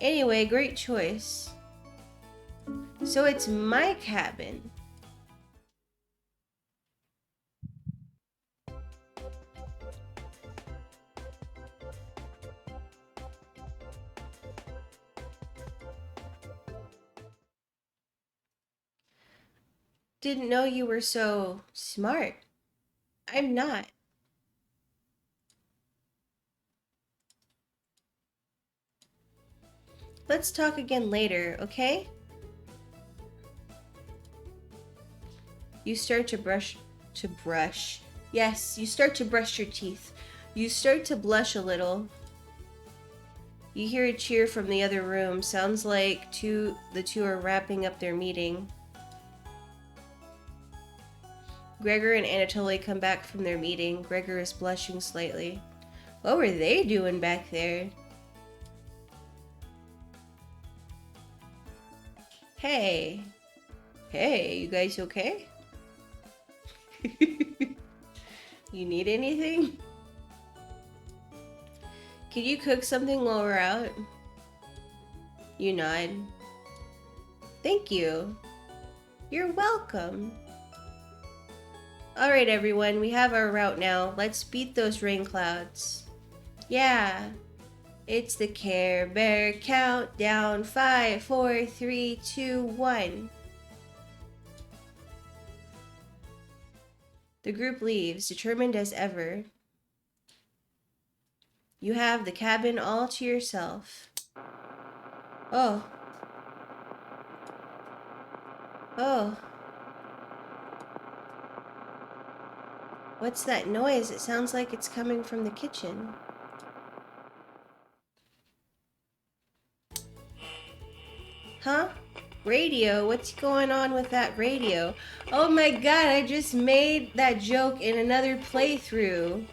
Anyway, great choice. So it's my cabin. Didn't know you were so smart. I'm not. Let's talk again later, okay? You start to brush. Yes, you start to brush your teeth. You start to blush a little. You hear a cheer from the other room. Sounds like the two are wrapping up their meeting. Gregor and Anatoly come back from their meeting. Gregor is blushing slightly. What were they doing back there? Hey. Hey, you guys okay? You need anything? Could you cook something while we're out? You nod. Thank you. You're welcome. Alright everyone, we have our route now. Let's beat those rain clouds. Yeah. It's the Care Bear countdown. 5, 4, 3, 2, 1. The group leaves, determined as ever. You have the cabin all to yourself. Oh. Oh. What's that noise? It sounds like it's coming from the kitchen. Huh? Radio? What's going on with that radio? Oh my god, I just made that joke in another playthrough.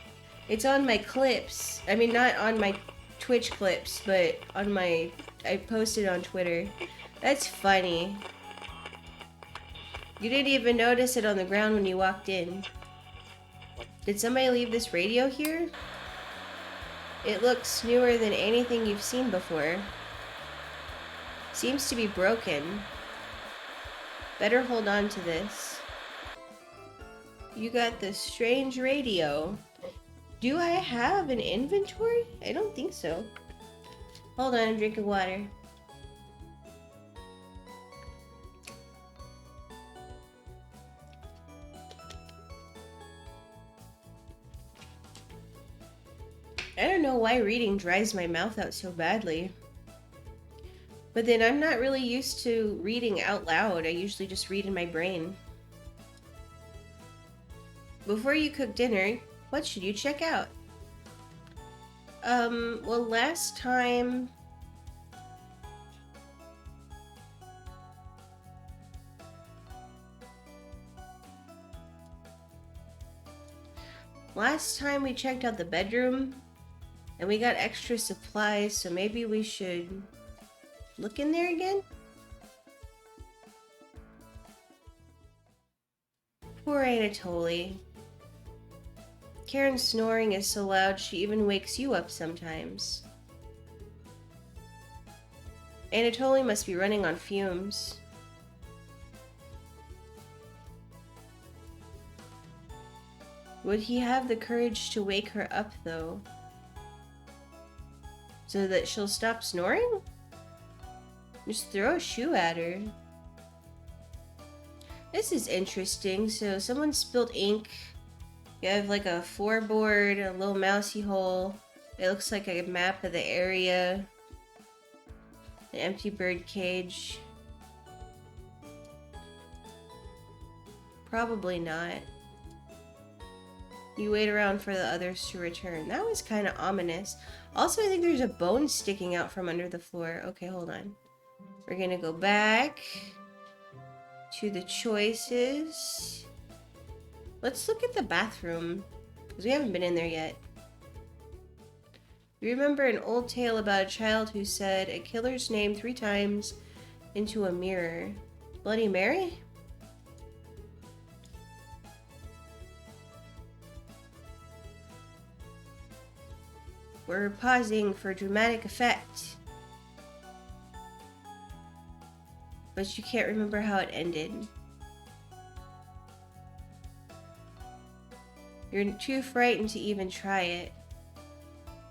It's on my clips. I mean, not on my Twitch clips, but on my... I posted on Twitter. That's funny. You didn't even notice it on the ground when you walked in. Did somebody leave this radio here? It looks newer than anything you've seen before. Seems to be broken. Better hold on to this. You got this strange radio. Do I have an inventory? I don't think so. Hold on, I'm drinking water. I don't know why reading dries my mouth out so badly. But then I'm not really used to reading out loud. I usually just read in my brain. Before you cook dinner, what should you check out? Well, last time... Last time we checked out the bedroom, and we got extra supplies, so maybe we should look in there again? Poor Anatoly. Karen's snoring is so loud she even wakes you up sometimes. Anatoly must be running on fumes. Would he have the courage to wake her up, though? So that she'll stop snoring? Just throw a shoe at her. This is interesting. So someone spilled ink. You have like a floorboard, a little mousy hole. It looks like a map of the area. An empty bird cage. Probably not. You wait around for the others to return. That was kind of ominous. Also, I think there's a bone sticking out from under the floor. Okay, hold on. We're gonna go back to the choices. Let's look at the bathroom, because we haven't been in there yet. You remember an old tale about a child who said a killer's name 3 times into a mirror. Bloody Mary? We're pausing for dramatic effect. But you can't remember how it ended. You're too frightened to even try it.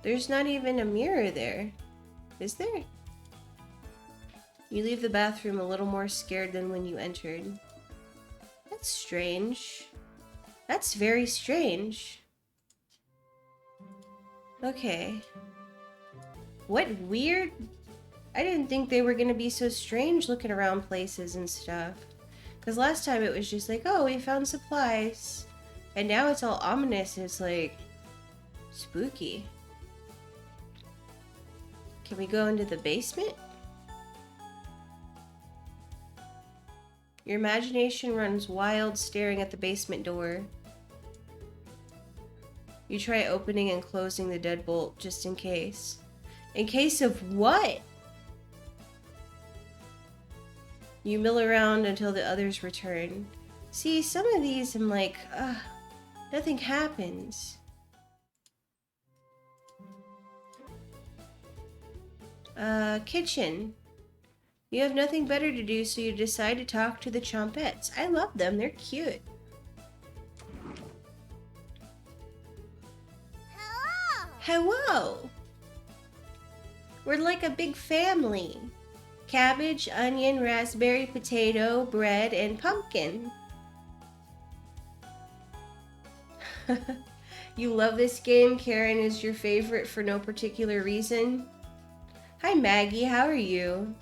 There's not even a mirror there, is there? You leave the bathroom a little more scared than when you entered. That's strange. That's very strange. Okay. What weird... I didn't think they were gonna be so strange looking around places and stuff. Because last time it was just like, oh, we found supplies. And now it's all ominous. It's like... spooky. Can we go into the basement? Your imagination runs wild staring at the basement door. You try opening and closing the deadbolt just in case. In case of what? You mill around until the others return. See, some of these I'm like, nothing happens. Kitchen. You have nothing better to do, so you decide to talk to the Chompettes. I love them. They're cute. Hello! We're like a big family. Cabbage, onion, raspberry, potato, bread, and pumpkin. You love this game. Karen is your favorite for no particular reason. Hi Maggie, how are you?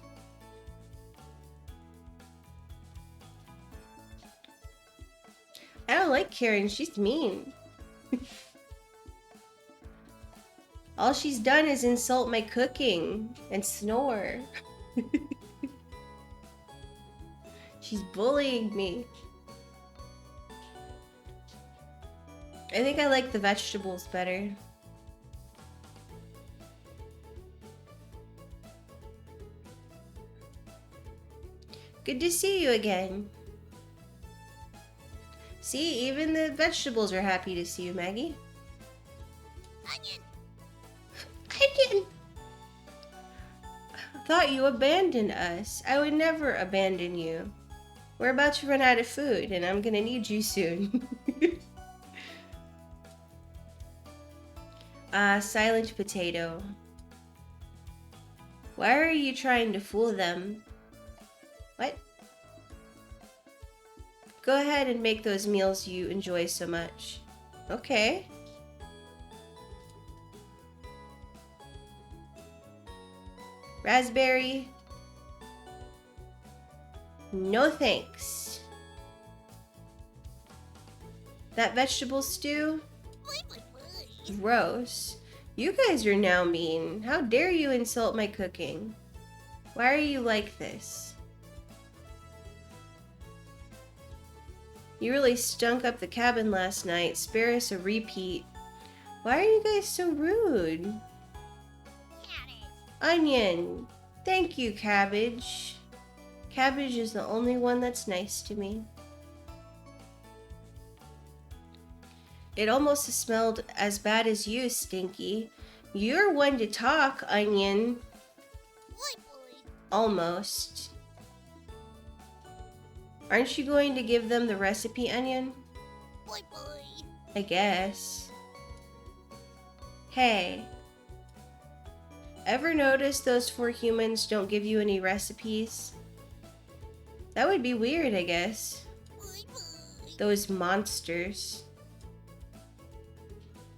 I don't like Karen, she's mean. All she's done is insult my cooking and snore. She's bullying me. I think I like the vegetables better. Good to see you again. See, even the vegetables are happy to see you, Maggie. Onion! Onion! Thought you abandoned us. I would never abandon you. We're about to run out of food, and I'm gonna need you soon. Silent potato. Why are you trying to fool them? What? Go ahead and make those meals you enjoy so much. Okay. Raspberry. No thanks. That vegetable stew? Gross. You guys are now mean. How dare you insult my cooking? Why are you like this? You really stunk up the cabin last night. Spare us a repeat. Why are you guys so rude? Onion. Thank you, Cabbage. Cabbage is the only one that's nice to me. It almost smelled as bad as you, Stinky. You're one to talk, Onion. Almost. Aren't you going to give them the recipe, Onion? I guess. Hey. Ever notice those 4 humans don't give you any recipes? That would be weird, I guess. Those monsters.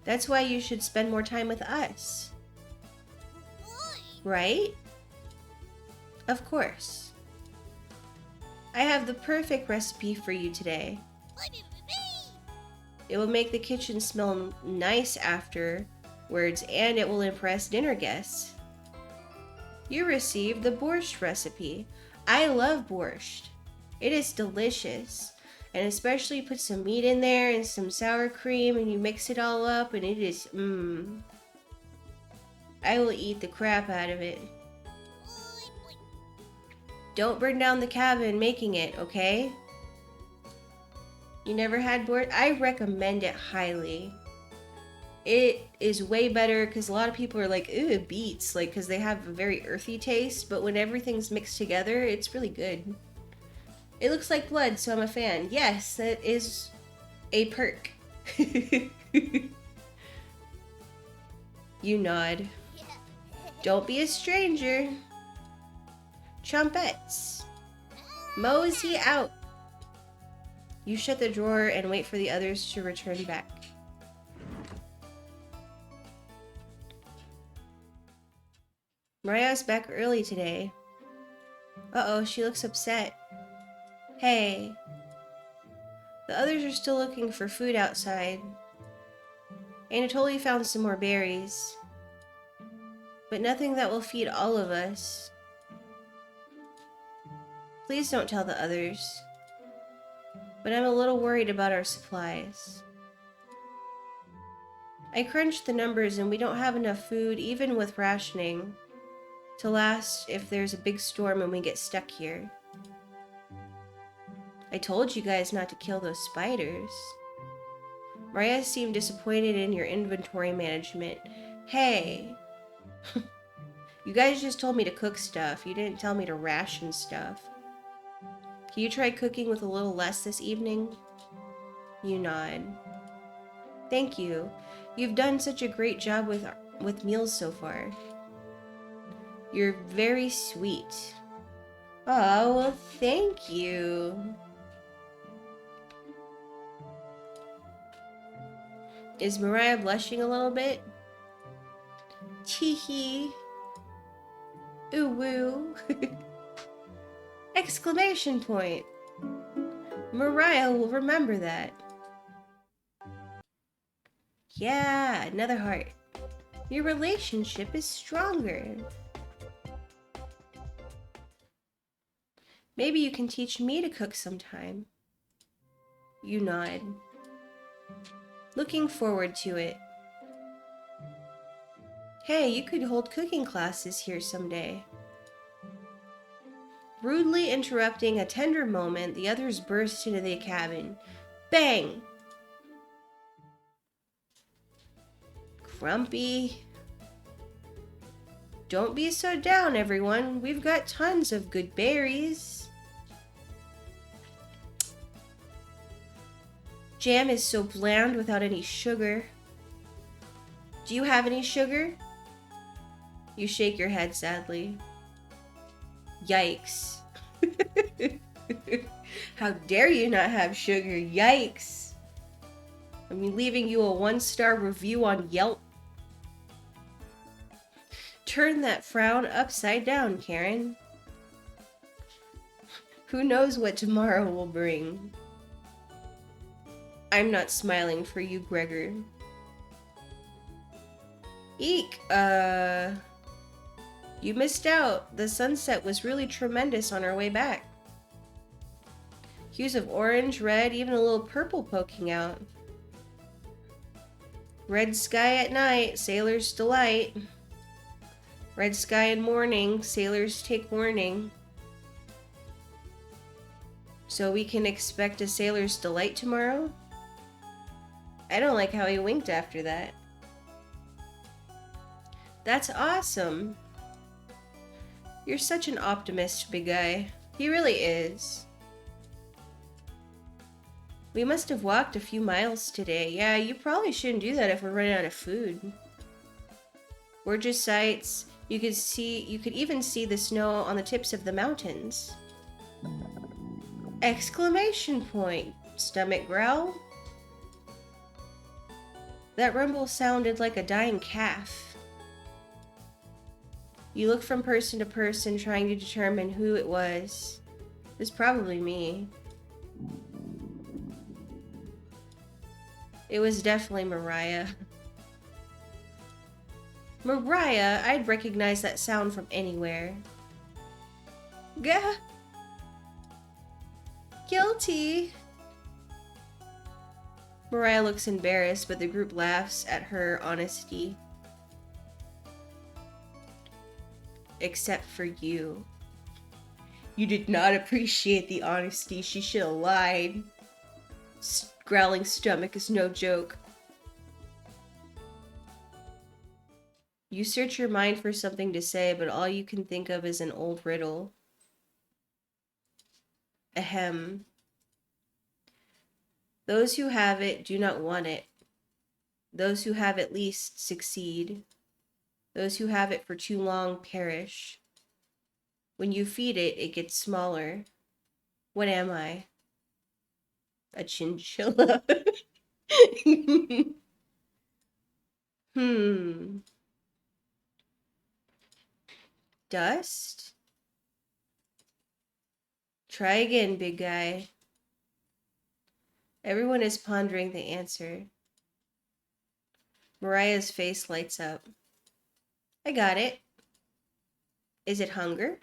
That's why you should spend more time with us. Right? Of course. I have the perfect recipe for you today. It will make the kitchen smell nice afterwards, and it will impress dinner guests. You received the borscht recipe. I love borscht. It is delicious. And especially put some meat in there and some sour cream and you mix it all up and it is I will eat the crap out of it. Don't burn down the cabin making it, okay? You never had borscht? I recommend it highly. It is way better because a lot of people are like, ew, beets, like, because they have a very earthy taste, but when everything's mixed together, it's really good. It looks like blood, so I'm a fan. Yes, that is a perk. You nod. Don't be a stranger. Chompettes. Mosey out. You shut the drawer and wait for the others to return back. Mariah's back early today. Uh-oh, she looks upset. Hey. The others are still looking for food outside. Anatoly found some more berries. But nothing that will feed all of us. Please don't tell the others. But I'm a little worried about our supplies. I crunched the numbers and we don't have enough food, even with rationing, to last if there's a big storm and we get stuck here. I told you guys not to kill those spiders. Maria seemed disappointed in your inventory management. Hey. You guys just told me to cook stuff. You didn't tell me to ration stuff. Can you try cooking with a little less this evening? You nod. Thank you. You've done such a great job with meals so far. You're very sweet. Oh, well, thank you. Is Mariah blushing a little bit? Tee-hee. Ooh woo. Exclamation point. Mariah will remember that. Yeah, another heart. Your relationship is stronger. Maybe you can teach me to cook sometime. You nod. Looking forward to it. Hey, you could hold cooking classes here someday. Rudely interrupting a tender moment, the others burst into the cabin. Bang! Grumpy. Don't be so down, everyone. We've got tons of good berries. Jam is so bland without any sugar. Do you have any sugar? You shake your head sadly. Yikes. How dare you not have sugar? Yikes. I'm leaving you a 1-star review on Yelp. Turn that frown upside down, Karen. Who knows what tomorrow will bring? I'm not smiling for you, Gregor. Eek, you missed out. The sunset was really tremendous on our way back. Hues of orange, red, even a little purple poking out. Red sky at night, sailor's delight. Red sky in morning, sailors take warning. So we can expect a sailor's delight tomorrow? I don't like how he winked after that. That's awesome. You're such an optimist, big guy. He really is. We must have walked a few miles today. Yeah, you probably shouldn't do that if we're running out of food. Gorgeous sights. You could even see the snow on the tips of the mountains. Exclamation point. Stomach growl. That rumble sounded like a dying calf. You look from person to person, trying to determine who it was. It was probably me. It was definitely Mariah. Mariah, I'd recognize that sound from anywhere. Gah! Guilty! Mariah looks embarrassed, but the group laughs at her honesty. Except for you. You did not appreciate the honesty. She should have lied. Growling stomach is no joke. You search your mind for something to say, but all you can think of is an old riddle. Ahem. Those who have it do not want it. Those who have it least succeed. Those who have it for too long perish. When you feed it, it gets smaller. What am I? A chinchilla? Dust? Try again, big guy. Everyone is pondering the answer. Mariah's face lights up. I got it. Is it hunger?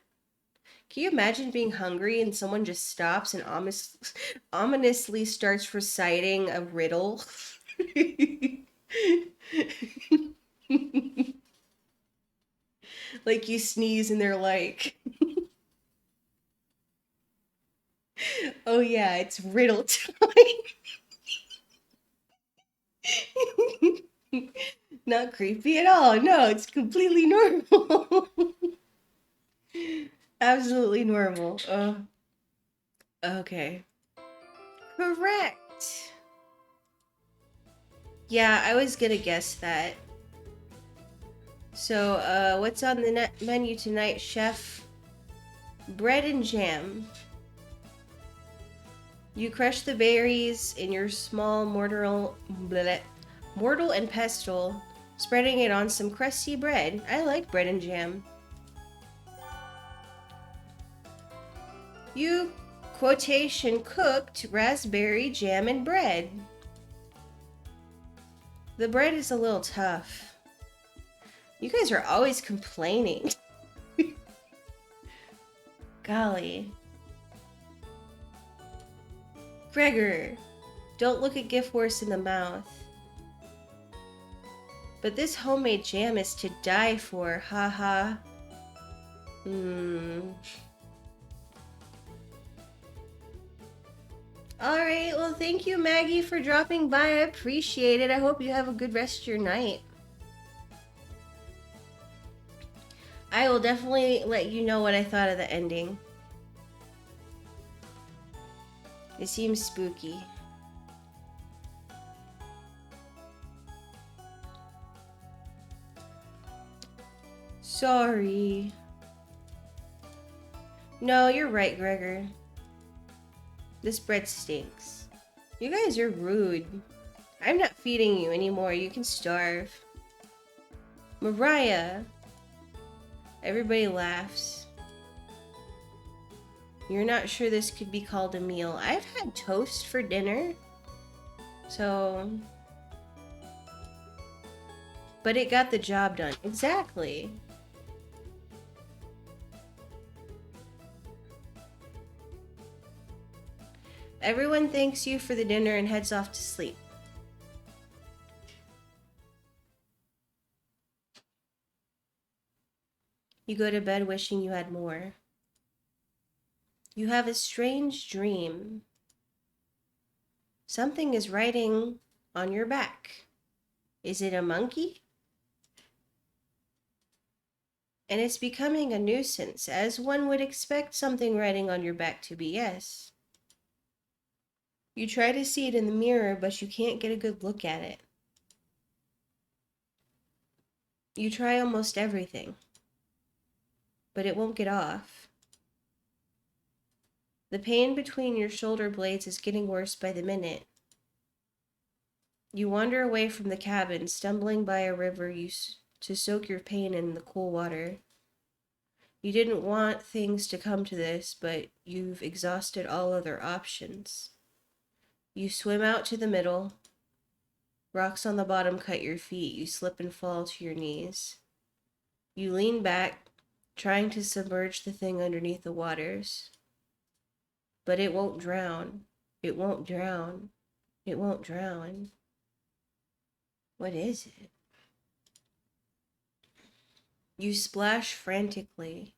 Can you imagine being hungry and someone just stops and ominously starts reciting a riddle? Like you sneeze and they're like, oh yeah, it's riddle time. Not creepy at all. No, it's completely normal. Absolutely normal. Okay. Correct. Yeah, I was gonna guess that. So, what's on the menu tonight, chef? Bread and jam. You crush the berries in your small mortal and pestle, spreading it on some crusty bread. I like bread and jam. You quotation cooked raspberry jam and bread. The bread is a little tough. You guys are always complaining. Golly. Gregor, don't look a gift horse in the mouth. But this homemade jam is to die for, haha. Alright, well, thank you, Maggie, for dropping by. I appreciate it. I hope you have a good rest of your night. I will definitely let you know what I thought of the ending. It seems spooky. Sorry. No, you're right, Gregor. This bread stinks. You guys are rude. I'm not feeding you anymore. You can starve. Mariah. Everybody laughs. You're not sure this could be called a meal. I've had toast for dinner. So... But it got the job done. Exactly. Everyone thanks you for the dinner and heads off to sleep. You go to bed wishing you had more. You have a strange dream. Something is writing on your back. Is it a monkey? And it's becoming a nuisance, as one would expect something writing on your back to be, yes. You try to see it in the mirror, but you can't get a good look at it. You try almost everything, but it won't get off. The pain between your shoulder blades is getting worse by the minute. You wander away from the cabin, stumbling by a river to soak your pain in the cool water. You didn't want things to come to this, but you've exhausted all other options. You swim out to the middle. Rocks on the bottom cut your feet. You slip and fall to your knees. You lean back, trying to submerge the thing underneath the waters. But it won't drown. It won't drown. It won't drown. What is it? You splash frantically,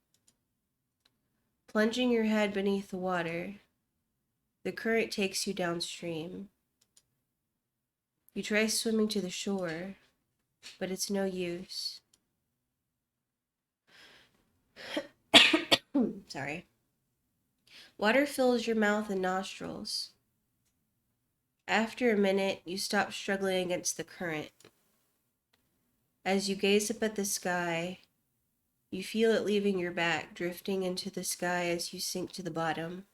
plunging your head beneath the water. The current takes you downstream. You try swimming to the shore, but it's no use. Sorry. Water fills your mouth and nostrils. After a minute, you stop struggling against the current. As you gaze up at the sky, you feel it leaving your back, drifting into the sky as you sink to the bottom.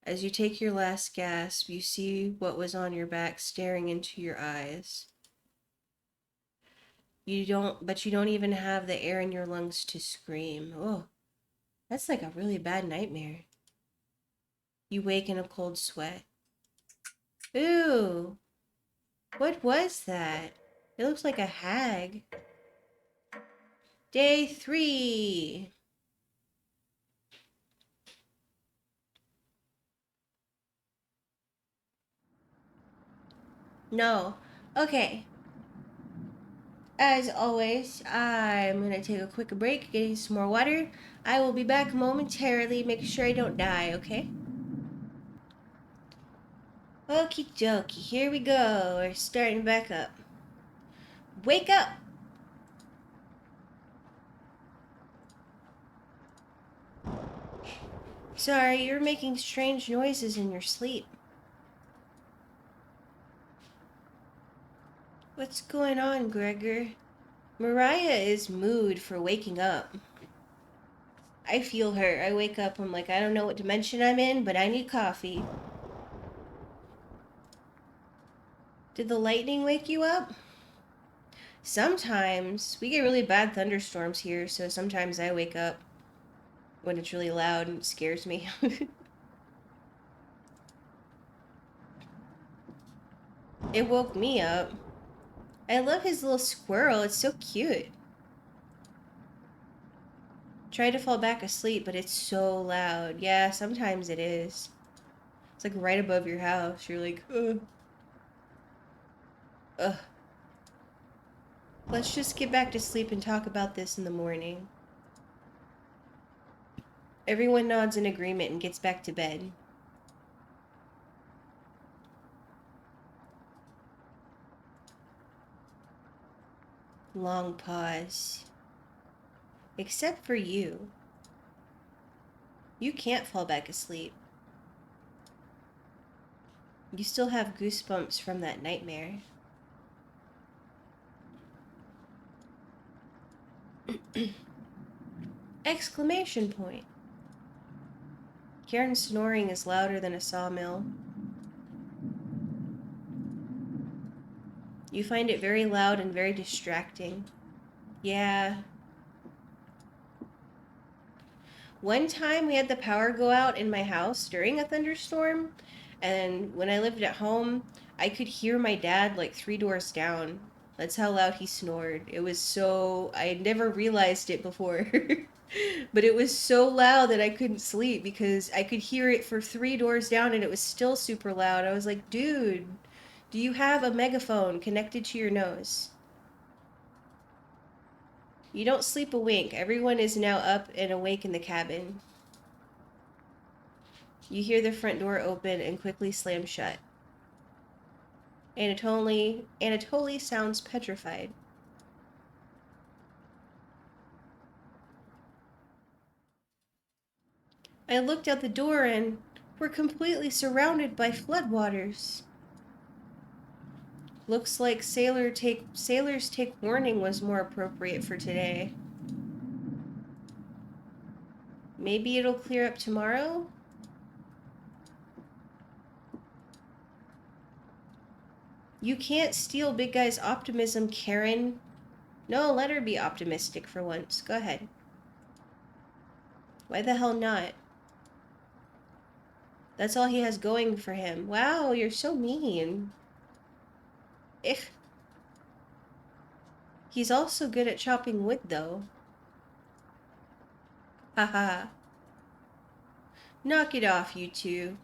As you take your last gasp, you see what was on your back staring into your eyes. But you don't even have the air in your lungs to scream. Oh, that's like a really bad nightmare. You wake in a cold sweat. Ooh, what was that? It looks like a hag. Day 3. No. Okay. As always, I'm gonna take a quick break, get you some more water. I will be back momentarily, make sure I don't die, okay? Okie dokie, here we go. We're starting back up. Wake up! Sorry, you're making strange noises in your sleep. What's going on, Gregor? Mariah is mood for waking up. I feel her. I wake up, I'm like, I don't know what dimension I'm in, but I need coffee. Did the lightning wake you up? Sometimes. We get really bad thunderstorms here, so sometimes I wake up when it's really loud and it scares me. It woke me up. I love his little squirrel. It's so cute. Try to fall back asleep, but it's so loud. Yeah, sometimes it is. It's like right above your house. You're like, ugh. Ugh. Let's just get back to sleep and talk about this in the morning. Everyone nods in agreement and gets back to bed. Long pause. Except for you. You can't fall back asleep. You still have goosebumps from that nightmare. Exclamation point. Karen's snoring is louder than a sawmill. You find it very loud and very distracting. Yeah. One time we had the power go out in my house during a thunderstorm, and when I lived at home, I could hear my dad like 3 doors down. That's how loud he snored. It was so, I had never realized it before. But it was so loud that I couldn't sleep because I could hear it for 3 doors down and it was still super loud. I was like, dude, do you have a megaphone connected to your nose? You don't sleep a wink. Everyone is now up and awake in the cabin. You hear the front door open and quickly slam shut. Anatoly sounds petrified. I looked out the door and we're completely surrounded by floodwaters. Looks like sailors take warning was more appropriate for today. Maybe it'll clear up tomorrow? You can't steal Big Guy's optimism, Karen. No, let her be optimistic for once. Go ahead. Why the hell not? That's all he has going for him. Wow, you're so mean. Ich. He's also good at chopping wood, though. Haha. Knock it off, you two.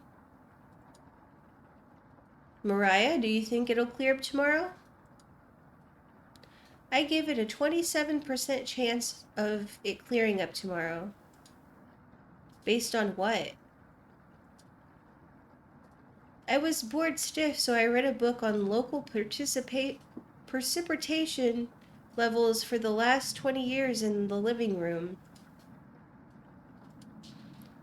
Mariah, do you think it'll clear up tomorrow? I give it a 27% chance of it clearing up tomorrow. Based on what? I was bored stiff, so I read a book on local precipitation levels for the last 20 years in the living room.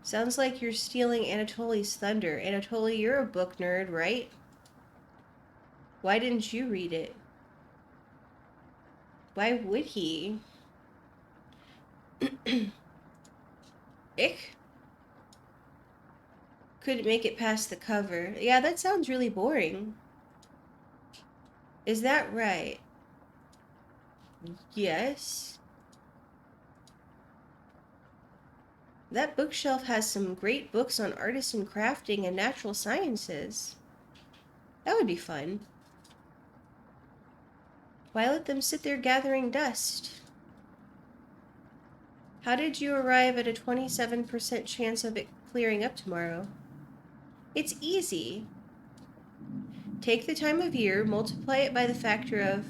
Sounds like you're stealing Anatoly's thunder. Anatoly, you're a book nerd, right? Why didn't you read it? Why would he? Ick? Couldn't make it past the cover. Yeah, that sounds really boring. Is that right? Yes. That bookshelf has some great books on artisan crafting and natural sciences. That would be fun. Why let them sit there gathering dust? How did you arrive at a 27% chance of it clearing up tomorrow? It's easy. Take the time of year, multiply it by the factor of...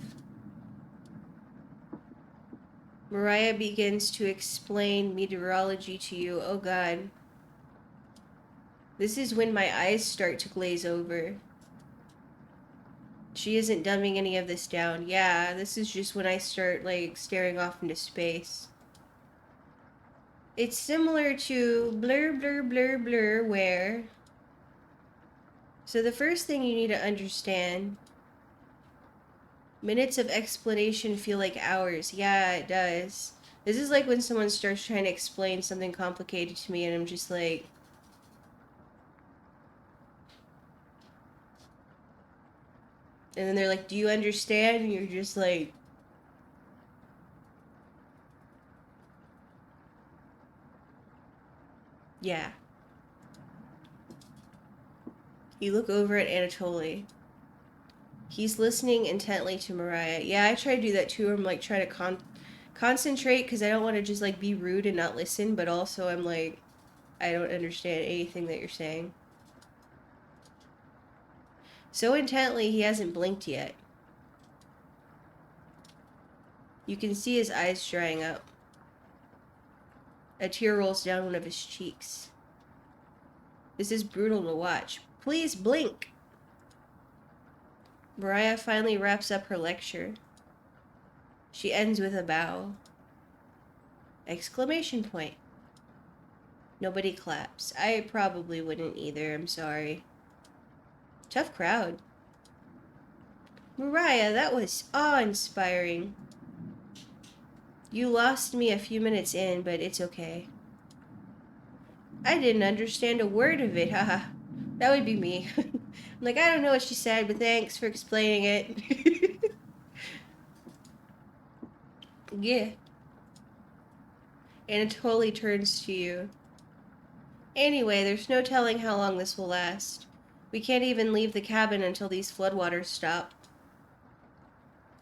Mariah begins to explain meteorology to you. Oh god. This is when my eyes start to glaze over. She isn't dumbing any of this down. Yeah, this is just when I start, like, staring off into space. It's similar to blur, blur, blur, blur, where... So the first thing you need to understand, minutes of explanation feel like hours. Yeah, it does. This is like when someone starts trying to explain something complicated to me and I'm just like... And then they're like, do you understand? And you're just like... Yeah. You look over at Anatoly. He's listening intently to Mariah. Yeah, I try to do that too. I'm like trying to concentrate because I don't want to just like be rude and not listen, but also I'm like, I don't understand anything that you're saying. So intently, he hasn't blinked yet. You can see his eyes drying up. A tear rolls down one of his cheeks. This is brutal to watch. Please blink. Mariah finally wraps up her lecture. She ends with a bow. Exclamation point. Nobody claps. I probably wouldn't either, I'm sorry. Tough crowd. Mariah, that was awe-inspiring. You lost me a few minutes in, but it's okay. I didn't understand a word of it, haha. That would be me. I'm like, I don't know what she said, but thanks for explaining it. Yeah. And it totally turns to you. Anyway, there's no telling how long this will last. We can't even leave the cabin until these floodwaters stop.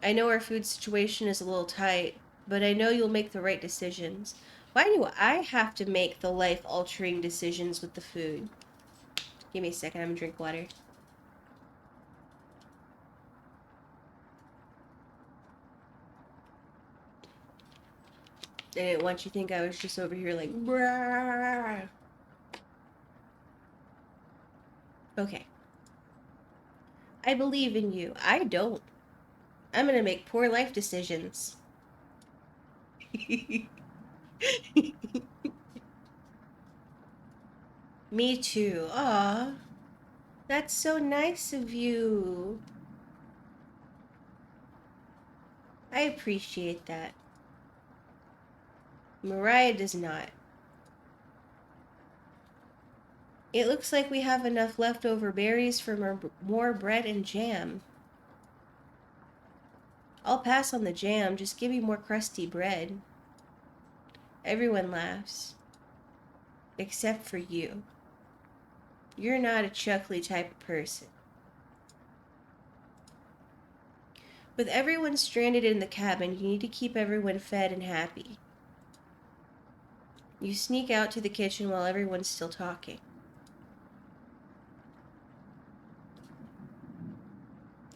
I know our food situation is a little tight, but I know you'll make the right decisions. Why do I have to make the life-altering decisions with the food? Give me a second, I'm gonna drink water. I didn't want you to think I was just over here like, brah. Okay. I believe in you. I don't. I'm gonna make poor life decisions. Me too. Aw. That's so nice of you. I appreciate that. Mariah does not. It looks like we have enough leftover berries for more bread and jam. I'll pass on the jam, just give me more crusty bread. Everyone laughs. Except for you. You're not a chuckly type of person. With everyone stranded in the cabin, you need to keep everyone fed and happy. You sneak out to the kitchen while everyone's still talking.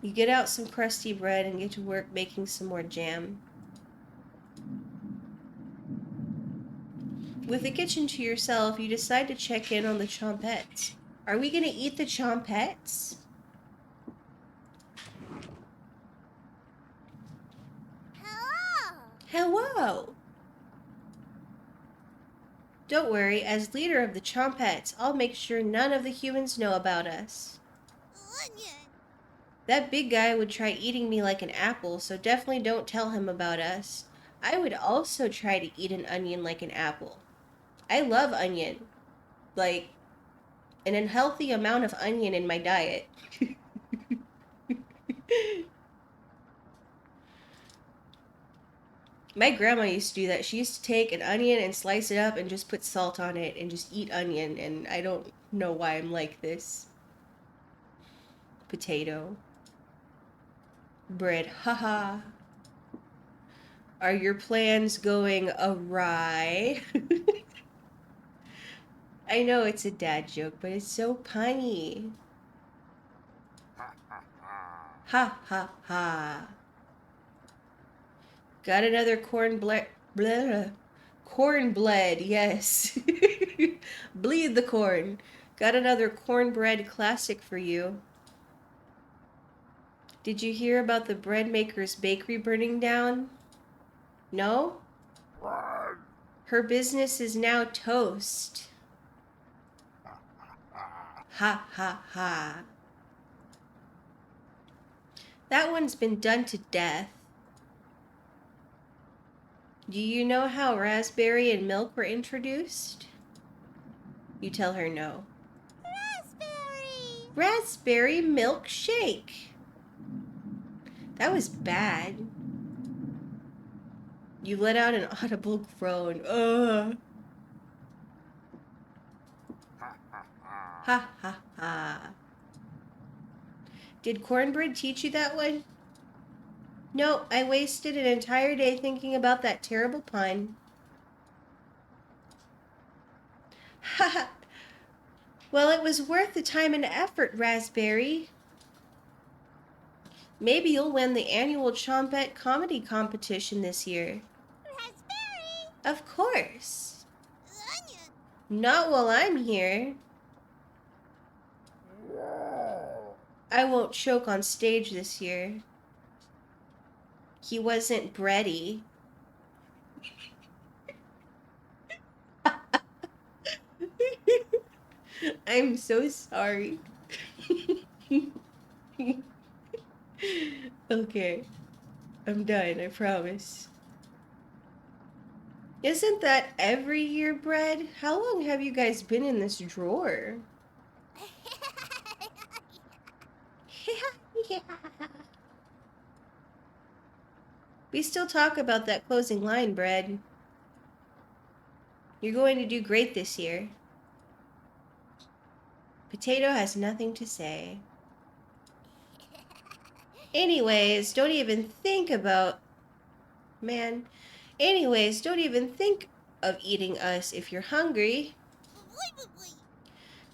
You get out some crusty bread and get to work making some more jam. With the kitchen to yourself, you decide to check in on the chompettes. Are we gonna eat the chompettes? Hello! Hello! Don't worry, as leader of the chompettes, I'll make sure none of the humans know about us. Onion! That big guy would try eating me like an apple, so definitely don't tell him about us. I would also try to eat an onion like an apple. I love onion. Like, an unhealthy amount of onion in my diet. My grandma used to do that. She used to take an onion and slice it up and just put salt on it and just eat onion, and I don't know why I'm like this. Potato. Bread. Haha. Are your plans going awry? I know it's a dad joke, but it's so punny. Ha ha ha. Got another cornbread, yes. Bleed the corn. Got another cornbread classic for you. Did you hear about the bread maker's bakery burning down? No? Her business is now toast. Ha ha ha. That one's been done to death. Do you know how raspberry and milk were introduced? You tell her no. Raspberry! Raspberry milkshake. That was bad. You let out an audible groan. Ugh. Ha ha ha. Did Cornbread teach you that one? No, I wasted an entire day thinking about that terrible pun. Ha ha. Well, it was worth the time and effort, Raspberry. Maybe you'll win the annual Chompette comedy competition this year. Raspberry! Of course. Onion! Not while I'm here. I won't choke on stage this year. He wasn't bready. I'm so sorry. Okay. I'm done, I promise. Isn't that every year, Bread? How long have you guys been in this drawer? Yeah. We still talk about that closing line, Bread. You're going to do great this year. Potato has nothing to say. Anyways, don't even think about... Man. Anyways, don't even think of eating us if you're hungry.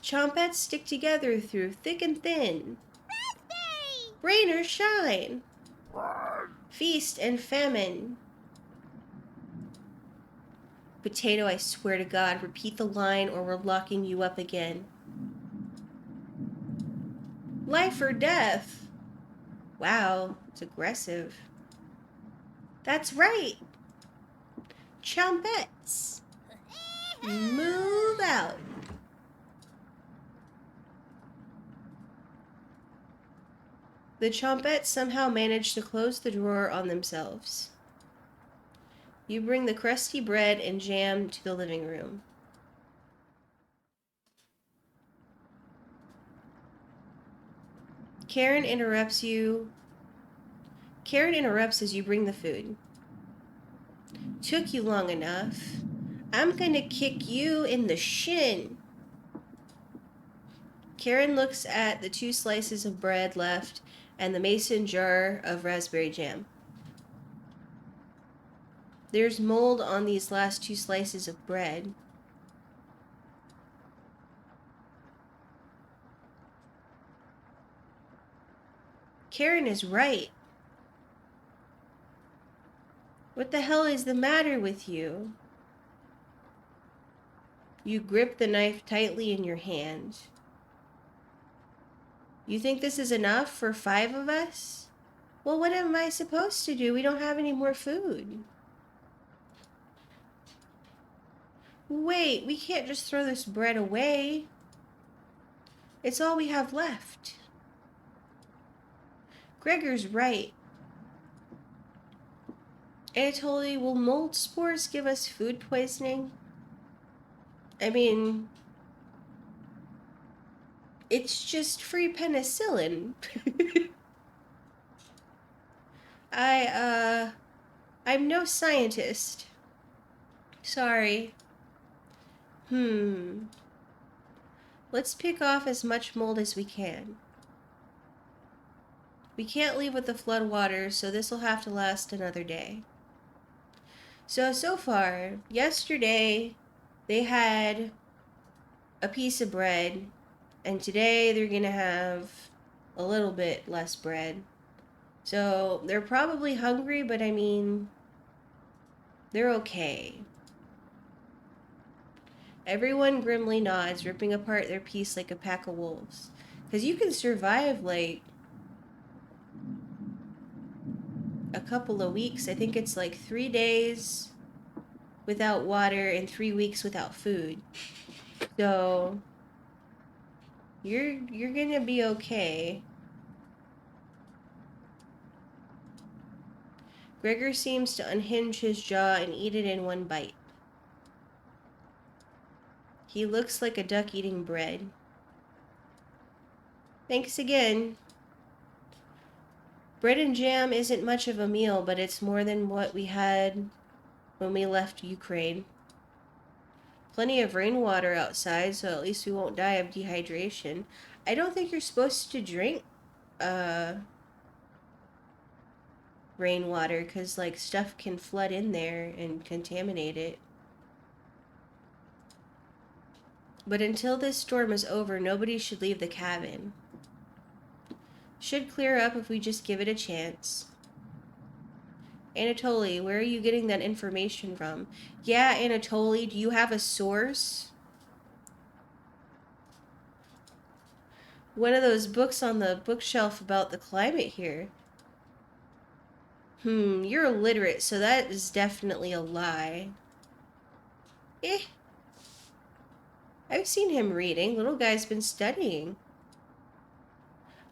Chompettes stick together through thick and thin. Raspberry! Rain or shine. Feast and famine. Potato, I swear to God, repeat the line or we're locking you up again. Life or death. Wow, it's aggressive. That's right. Chompettes. Move out. The Chompettes somehow manage to close the drawer on themselves. You bring the crusty bread and jam to the living room. Karen interrupts as you bring the food. Took you long enough. I'm gonna kick you in the shin. Karen looks at the 2 slices of bread left and the mason jar of raspberry jam. There's mold on these last 2 slices of bread. Karen is right. What the hell is the matter with you? You grip the knife tightly in your hand. You think this is enough for 5 of us? Well, what am I supposed to do? We don't have any more food. Wait, we can't just throw this bread away. It's all we have left. Gregor's right. Anatoly, will mold spores give us food poisoning? I mean, it's just free penicillin. I'm no scientist. Sorry. Let's pick off as much mold as we can. We can't leave with the flood water, so this will have to last another day. So far, yesterday, they had a piece of bread, and today they're gonna have a little bit less bread. So they're probably hungry, but I mean, they're okay. Everyone grimly nods, ripping apart their piece like a pack of wolves. Because you can survive, like, a couple of weeks. I think it's like 3 days without water and 3 weeks without food. So you're gonna be okay. Gregor seems to unhinge his jaw and eat it in one bite. He looks like a duck eating bread. Thanks again. Bread and jam isn't much of a meal, but it's more than what we had when we left Ukraine. Plenty of rainwater outside, so at least we won't die of dehydration. I don't think you're supposed to drink rainwater because like stuff can flood in there and contaminate it. But until this storm is over, nobody should leave the cabin. Should clear up if we just give it a chance. Anatoly, where are you getting that information from? Yeah, Anatoly, do you have a source? One of those books on the bookshelf about the climate here. You're illiterate, so that is definitely a lie. I've seen him reading. Little guy's been studying.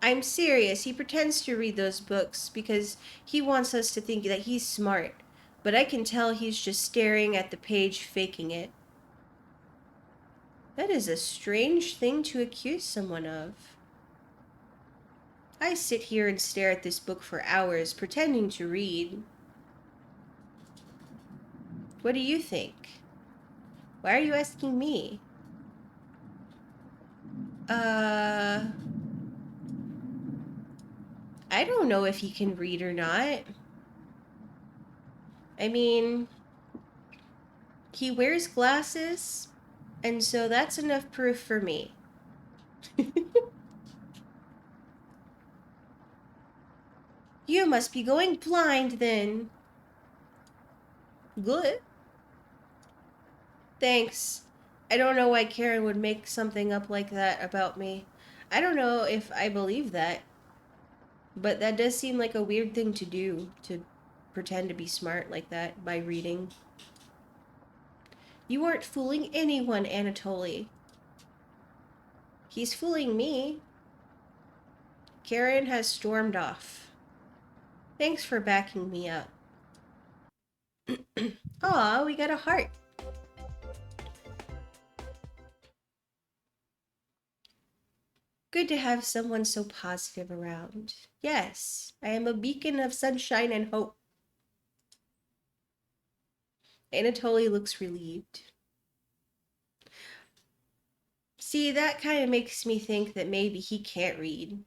I'm serious. He pretends to read those books because he wants us to think that he's smart. But I can tell he's just staring at the page, faking it. That is a strange thing to accuse someone of. I sit here and stare at this book for hours, pretending to read. What do you think? Why are you asking me? I don't know if he can read or not. I mean, he wears glasses, and so that's enough proof for me. You must be going blind then. Good. Thanks. I don't know why Karen would make something up like that about me. I don't know if I believe that. But that does seem like a weird thing to do, to pretend to be smart like that by reading. You aren't fooling anyone, Anatoly. He's fooling me. Karen has stormed off. Thanks for backing me up. Aw, we got a heart. Good to have someone so positive around. Yes, I am a beacon of sunshine and hope. Anatoly looks relieved. See, that kind of makes me think that maybe he can't read.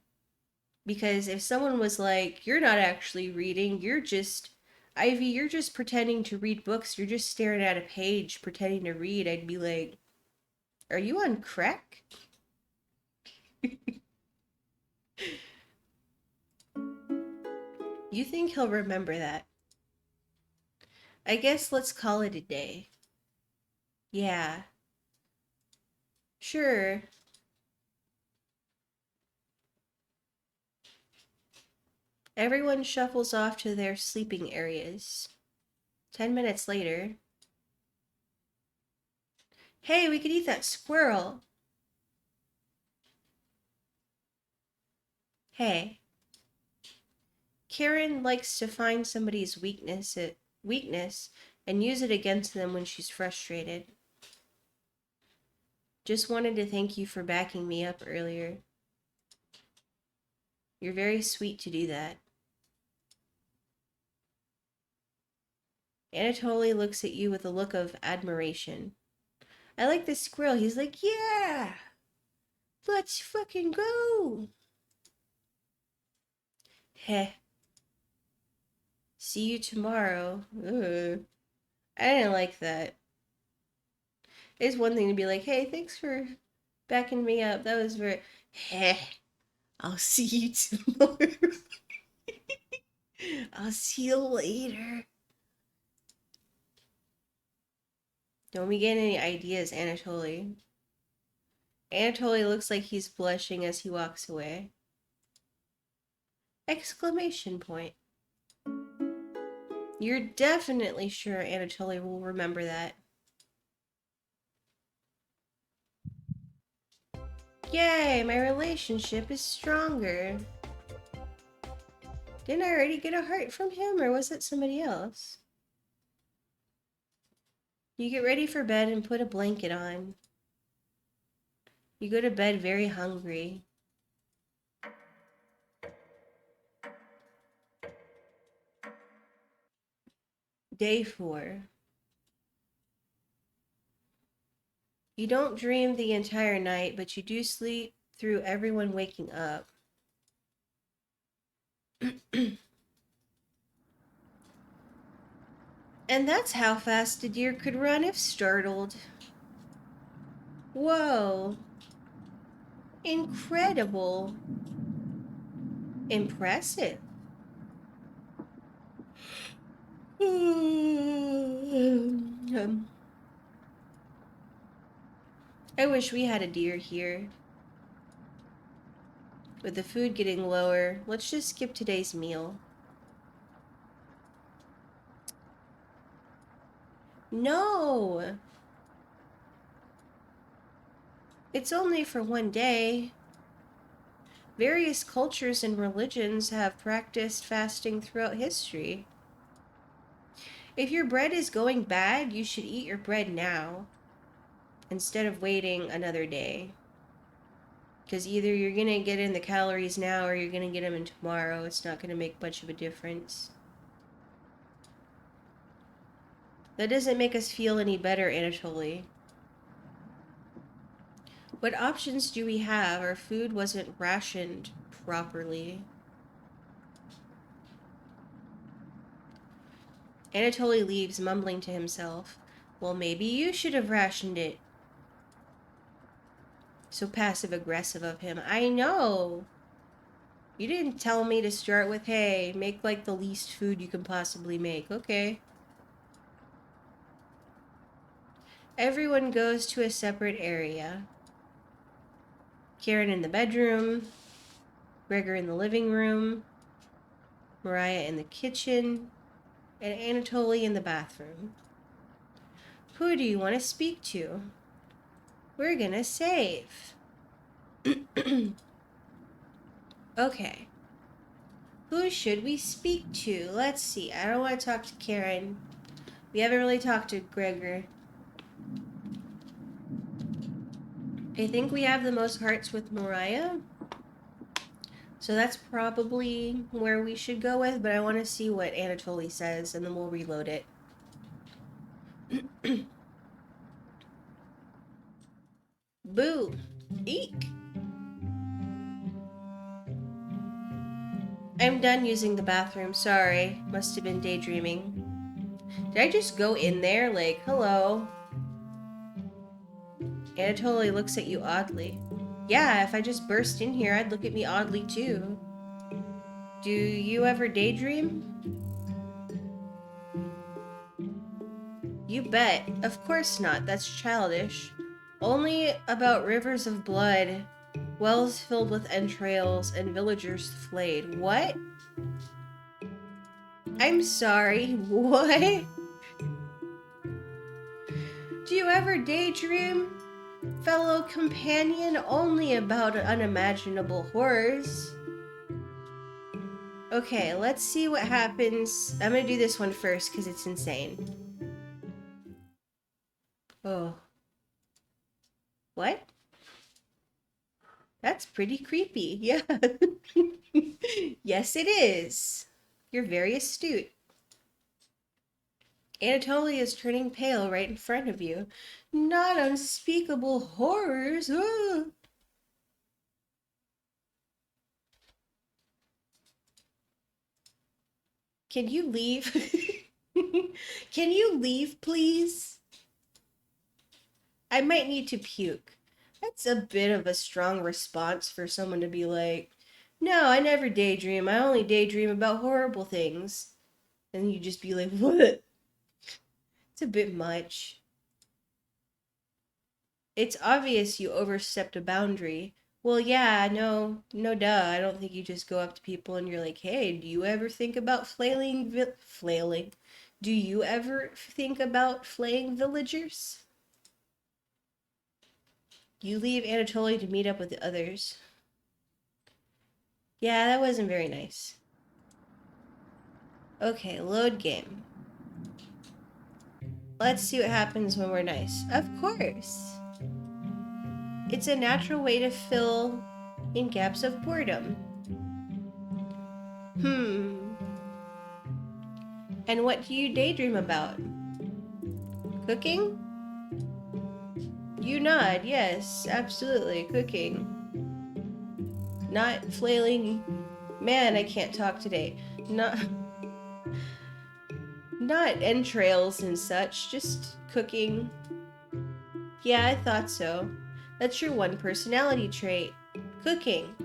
Because if someone was like, you're not actually reading, Ivy, you're just pretending to read books, you're just staring at a page pretending to read, I'd be like, are you on crack? You think he'll remember that? I guess let's call it a day. Yeah. Sure. Everyone shuffles off to their sleeping areas. 10 minutes later. Hey, we could eat that squirrel. Hey. Karen likes to find somebody's weakness and use it against them when she's frustrated. Just wanted to thank you for backing me up earlier. You're very sweet to do that. Anatoly looks at you with a look of admiration. I like this squirrel. He's like, yeah, let's fucking go. Heh. See you tomorrow. Ugh. I didn't like that. It's one thing to be like, hey, thanks for backing me up. That was very, heh. I'll see you tomorrow. I'll see you later. Don't we get any ideas, Anatoly? Anatoly looks like he's blushing as he walks away. Exclamation point. You're definitely sure Anatoly will remember that. Yay, my relationship is stronger. Didn't I already get a heart from him, or was it somebody else? You get ready for bed and put a blanket on. You go to bed very hungry. Day 4. You don't dream the entire night, but you do sleep through everyone waking up. And that's how fast a deer could run if startled. Whoa. Incredible. Impressive. I wish we had a deer here. With the food getting lower, let's just skip today's meal. No! It's only for one day. Various cultures and religions have practiced fasting throughout history. If your bread is going bad, you should eat your bread now, instead of waiting another day. Because either you're going to get in the calories now or you're going to get them in tomorrow. It's not going to make much of a difference. That doesn't make us feel any better, Anatoly. What options do we have? Our food wasn't rationed properly. Anatoly leaves, mumbling to himself. Well, maybe you should have rationed it. So passive-aggressive of him. I know! You didn't tell me to start with, hey, make like the least food you can possibly make. Okay. Everyone goes to a separate area. Karen in the bedroom, Gregor in the living room, Mariah in the kitchen, and Anatoly in the bathroom. Who do you want to speak to? We're gonna save. Okay. Who should we speak to? Let's see. I don't want to talk to Karen. We haven't really talked to Gregor. I think we have the most hearts with Mariah. So that's probably where we should go with, but I want to see what Anatoly says, and then we'll reload it. Boo! Eek! I'm done using the bathroom, sorry. Must have been daydreaming. Did I just go in there like, hello? Anatoly looks at you oddly. Yeah, if I just burst in here, I'd look at me oddly too. Do you ever daydream? You bet. Of course not, that's childish. Only about rivers of blood, wells filled with entrails, and villagers flayed. What? I'm sorry, what? Do you ever daydream, fellow companion, only about unimaginable horrors? Okay, let's see what happens. I'm gonna do this one first because it's insane. Oh. What? That's pretty creepy, yeah. Yes, it is. You're very astute. Anatoly is turning pale right in front of you. Not unspeakable horrors. Ah. Can you leave? Can you leave, please? I might need to puke. That's a bit of a strong response for someone to be like, no, I never daydream. I only daydream about horrible things. And you just be like, what? It's a bit much. It's obvious you overstepped a boundary. Well, yeah, no, duh. I don't think you just go up to people and you're like, "Hey, do you ever think about flailing? Do you ever think about flaying villagers?" You leave Anatoly to meet up with the others. Yeah, that wasn't very nice. Okay, load game. Let's see what happens when we're nice. Of course. It's a natural way to fill in gaps of boredom. Hmm. And what do you daydream about? Cooking? You nod. Yes, absolutely. Cooking. Not flailing. Man, I can't talk today. Not not entrails and such, just cooking. Yeah, I thought so. That's your one personality trait. Cooking.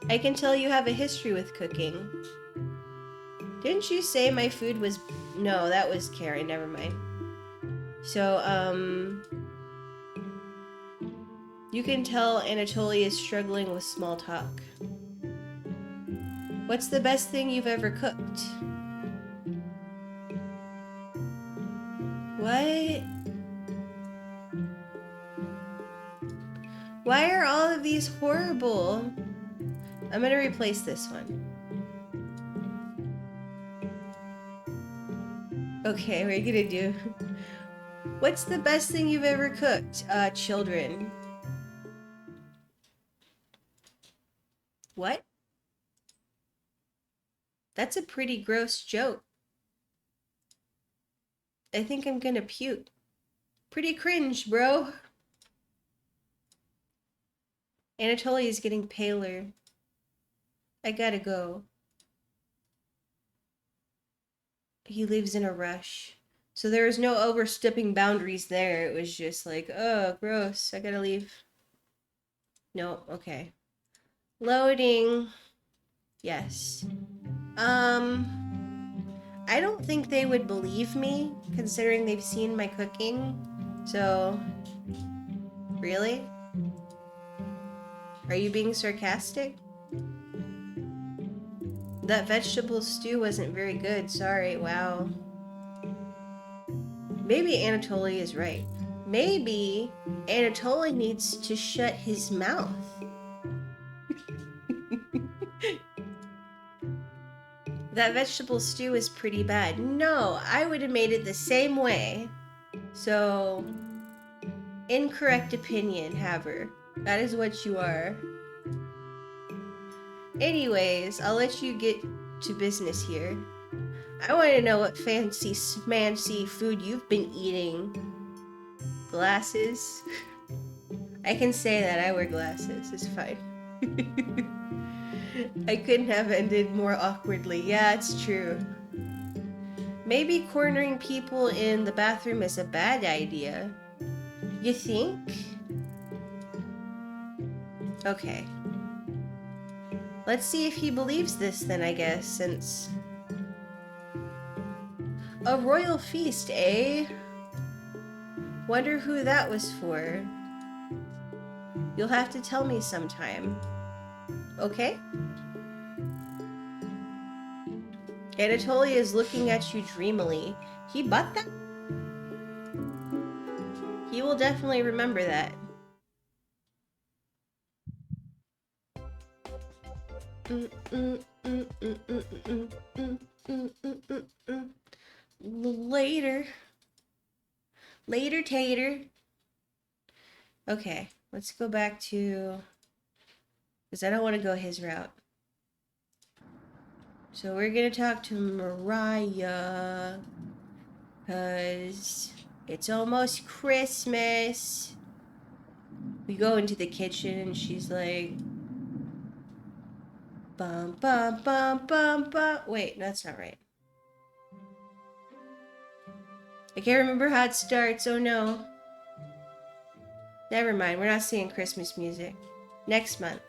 I can tell you have a history with cooking. Didn't you say my food was... No, that was Karen, never mind. So, you can tell Anatoly is struggling with small talk. What's the best thing you've ever cooked? What? Why are all of these horrible? I'm gonna replace this one. Okay, what are you gonna do? What's the best thing you've ever cooked? Children. What? That's a pretty gross joke. I think I'm gonna puke. Pretty cringe, bro. Anatoly is getting paler. I gotta go. He lives in a rush. So there was no overstepping boundaries there. It was just like, oh, gross. I gotta leave. No, okay. Loading. Yes. I don't think they would believe me, considering they've seen my cooking. So, really? Are you being sarcastic? That vegetable stew wasn't very good, sorry, wow. Maybe Anatoly is right. Maybe Anatoly needs to shut his mouth. That vegetable stew is pretty bad. No, I would have made it the same way. So, incorrect opinion, Haver. That is what you are. Anyways, I'll let you get to business here. I want to know what fancy smancy food you've been eating. Glasses? I can say that I wear glasses. It's fine. I couldn't have ended more awkwardly. Yeah, it's true. Maybe cornering people in the bathroom is a bad idea. You think? Okay. Let's see if he believes this then, I guess, since... A royal feast, eh? Wonder who that was for. You'll have to tell me sometime. Okay? Anatoly is looking at you dreamily. He bought that? He will definitely remember that. Later. Later, Tater. Okay, let's go back to... Because I don't want to go his route. So we're going to talk to Mariah. Because it's almost Christmas. We go into the kitchen and she's like... Bum, bum, bum, bum, bum. Wait, that's not right. I can't remember how it starts. Oh no. Never mind, we're not singing Christmas music. Next month.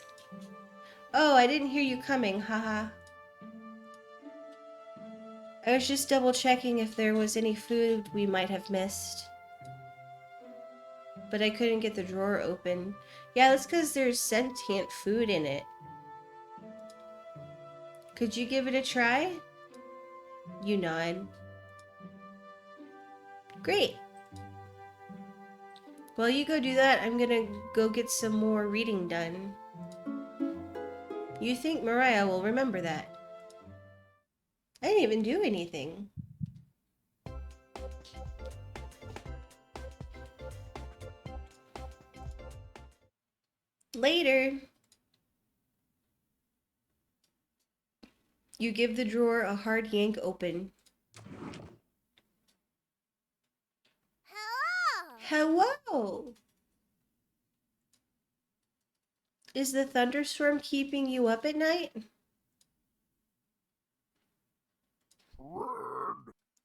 Oh, I didn't hear you coming, haha. I was just double checking if there was any food we might have missed. but I couldn't get the drawer open. Yeah, that's because there's sentient food in it. Could you give it a try? You nod. Great. While you go do that, I'm gonna go get some more reading done. You think Mariah will remember that? I didn't even do anything. Later. You give the drawer a hard yank open. Hello. Hello! Is the thunderstorm keeping you up at night?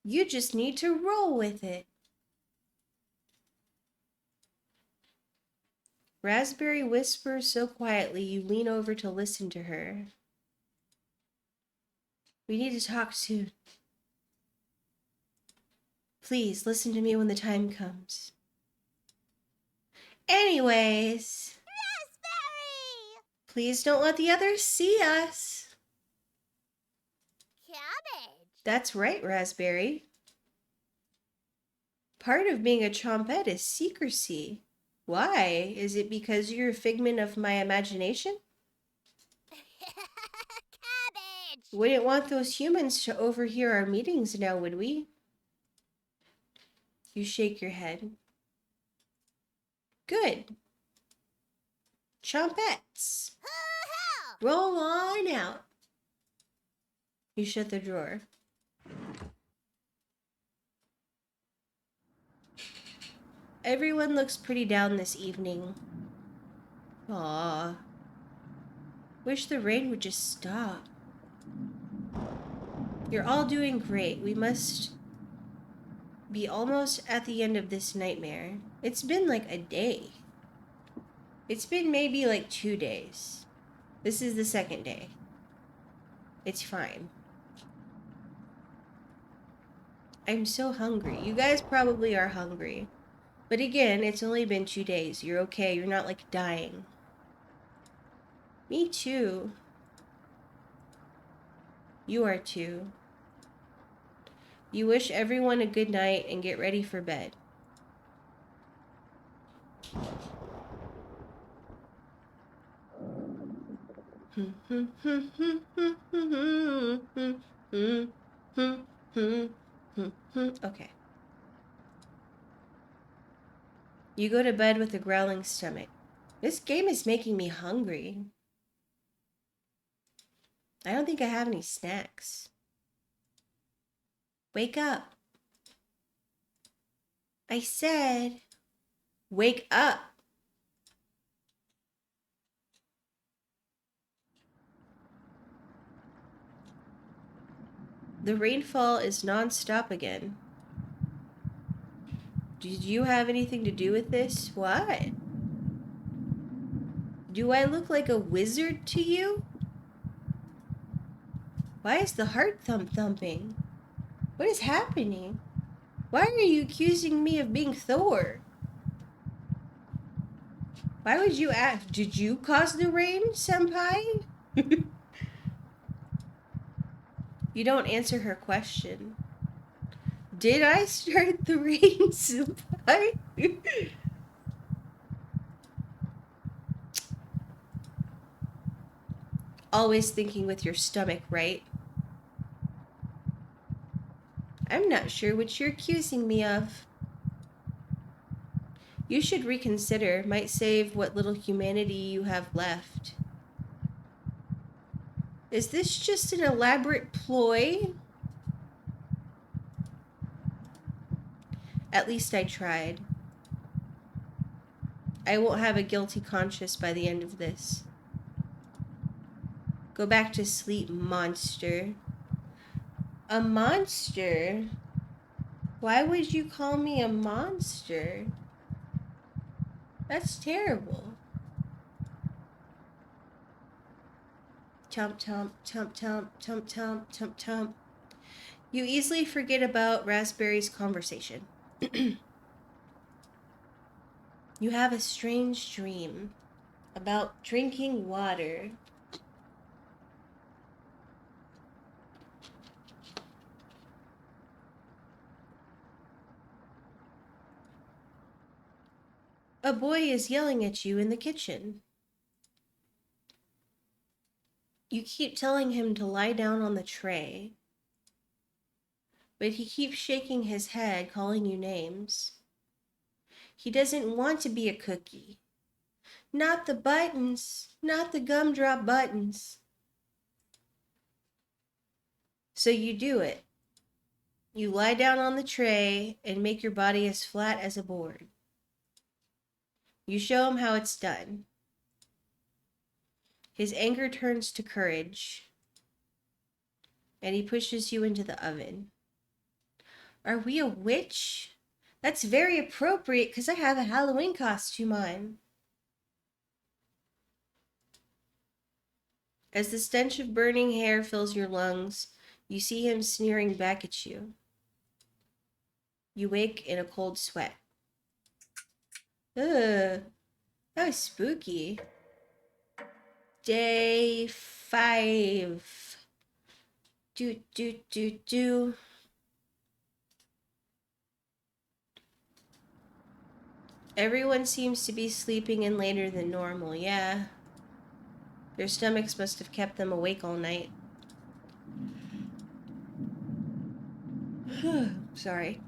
You just need to roll with it. Raspberry whispers so quietly you lean over to listen to her. We need to talk soon. Please listen to me when the time comes. Anyways, Raspberry. please don't let the others see us. Cabbage. That's right, Raspberry. Part of being a chompette is secrecy. Why? Is it because you're a figment of my imagination? Cabbage. Wouldn't want those humans to overhear our meetings now, would we? You shake your head. Good. Chompettes. Hoo-hoo. Roll on out. You shut the drawer. Everyone looks pretty down this evening. Aww. Wish the rain would just stop. You're all doing great. We must be almost at the end of this nightmare. It's been like a day. It's been maybe like 2 days. This is the second day. It's fine. I'm so hungry. You guys probably are hungry. But again, it's only been 2 days. You're okay. You're not like dying. Me too. You are too. You wish everyone a good night and get ready for bed. Okay. You go to bed with a growling stomach. This game is making me hungry. I don't think I have any snacks. Wake up. I said, wake up. The rainfall is non-stop again. Did you have anything to do with this? What? Do I look like a wizard to you? Why is the heart thumping? What is happening? Why are you accusing me of being Thor? Why would you ask? Did you cause the rain, senpai? You don't answer her question. Did I start the rain, senpai? Always thinking with your stomach, right? I'm not sure what you're accusing me of. You should reconsider. Might save what little humanity you have left. Is this just an elaborate ploy? At least I tried. I won't have a guilty conscience by the end of this. Go back to sleep, monster. A monster? Why would you call me a monster? That's terrible. Chomp, chomp, chomp, chomp, chomp, chomp, chomp, chomp. You easily forget about Raspberry's conversation. You have a strange dream about drinking water. A boy is yelling at you in the kitchen. You keep telling him to lie down on the tray, but he keeps shaking his head, calling you names. He doesn't want to be a cookie. Not the buttons, not the gumdrop buttons. So you do it. You lie down on the tray and make your body as flat as a board. You show him how it's done. His anger turns to courage, and he pushes you into the oven. Are we a witch? That's very appropriate because I have a Halloween costume on. As the stench of burning hair fills your lungs, you see him sneering back at you. You wake in a cold sweat. Ugh, that was spooky. Day 5. Do. Everyone seems to be sleeping in later than normal, yeah. Their stomachs must have kept them awake all night. Sorry.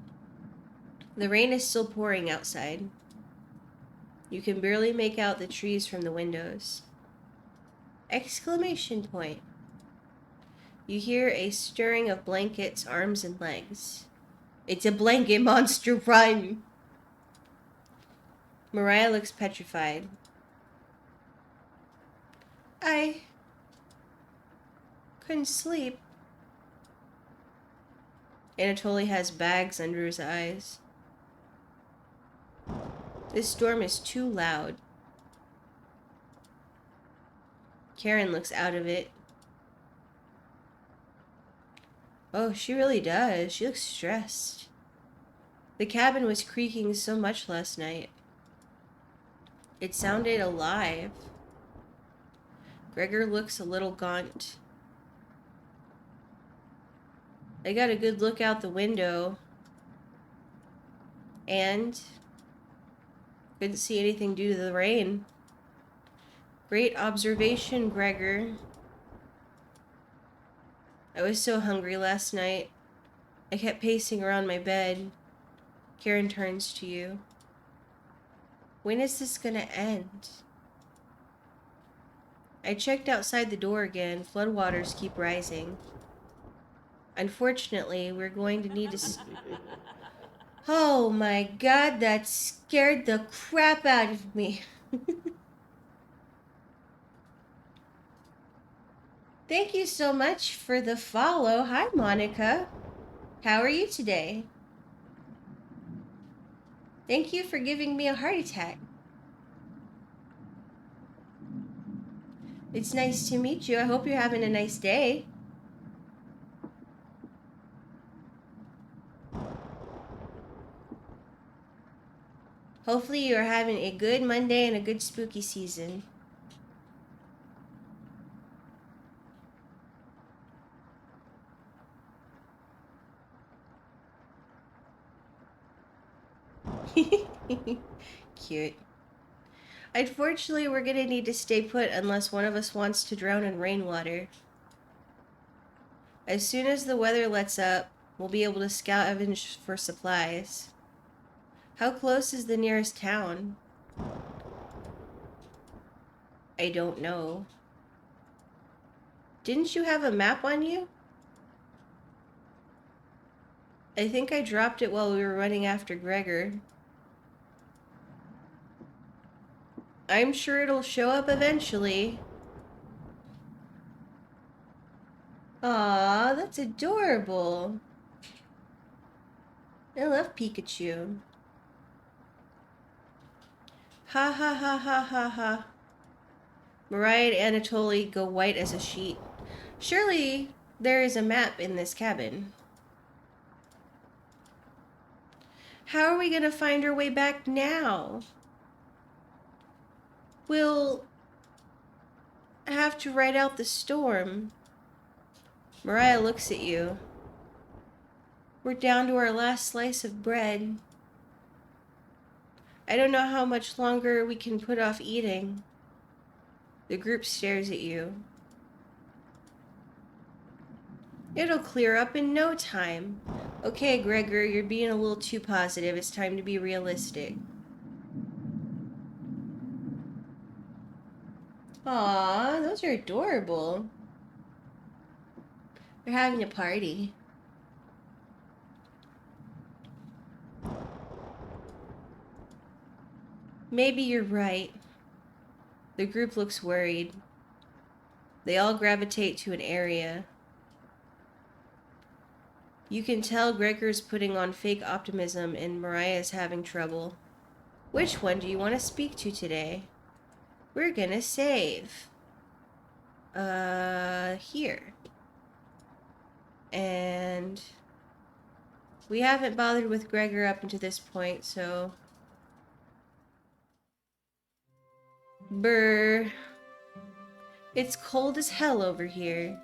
The rain is still pouring outside. You can barely make out the trees from the windows. Exclamation point. You hear a stirring of blankets, arms, and legs. It's a blanket monster, run! Mariah looks petrified. I couldn't sleep. Anatoly has bags under his eyes. This storm is too loud. Karen looks out of it. Oh, she really does. She looks stressed. The cabin was creaking so much last night. It sounded alive. Gregor looks a little gaunt. I got a good look out the window. And couldn't see anything due to the rain. Great observation, Gregor. I was so hungry last night. I kept pacing around my bed. Karen turns to you. When is this gonna end? I checked outside the door again. Floodwaters keep rising. Unfortunately, we're going to need to... Oh my god, that scared the crap out of me. Thank you so much for the follow. Hi, Monica. How are you today? Thank you for giving me a heart attack. It's nice to meet you. I hope you're having a nice day. Hopefully you're having a good Monday and a good spooky season. Cute. Unfortunately, we're gonna need to stay put unless one of us wants to drown in rainwater. As soon as the weather lets up, we'll be able to scavenge for supplies. How close is the nearest town? I don't know. Didn't you have a map on you? I think I dropped it while we were running after Gregor. I'm sure it'll show up eventually. Aw, that's adorable. I love Pikachu. Ha ha ha ha ha ha. Mariah and Anatoly go white as a sheet. Surely there is a map in this cabin. How are we gonna find our way back now? we'll have to ride out the storm. Mariah looks at you. We're down to our last slice of bread. I don't know how much longer we can put off eating. The group stares at you. It'll clear up in no time. Okay, Gregor, you're being a little too positive. It's time to be realistic. Aw, those are adorable. They're having a party. Maybe you're right. The group looks worried. They all gravitate to an area. You can tell Gregor's putting on fake optimism and Mariah's having trouble. Which one do you want to speak to today? We're gonna save. Here. And we haven't bothered with Gregor up until this point, so... Brr. It's cold as hell over here.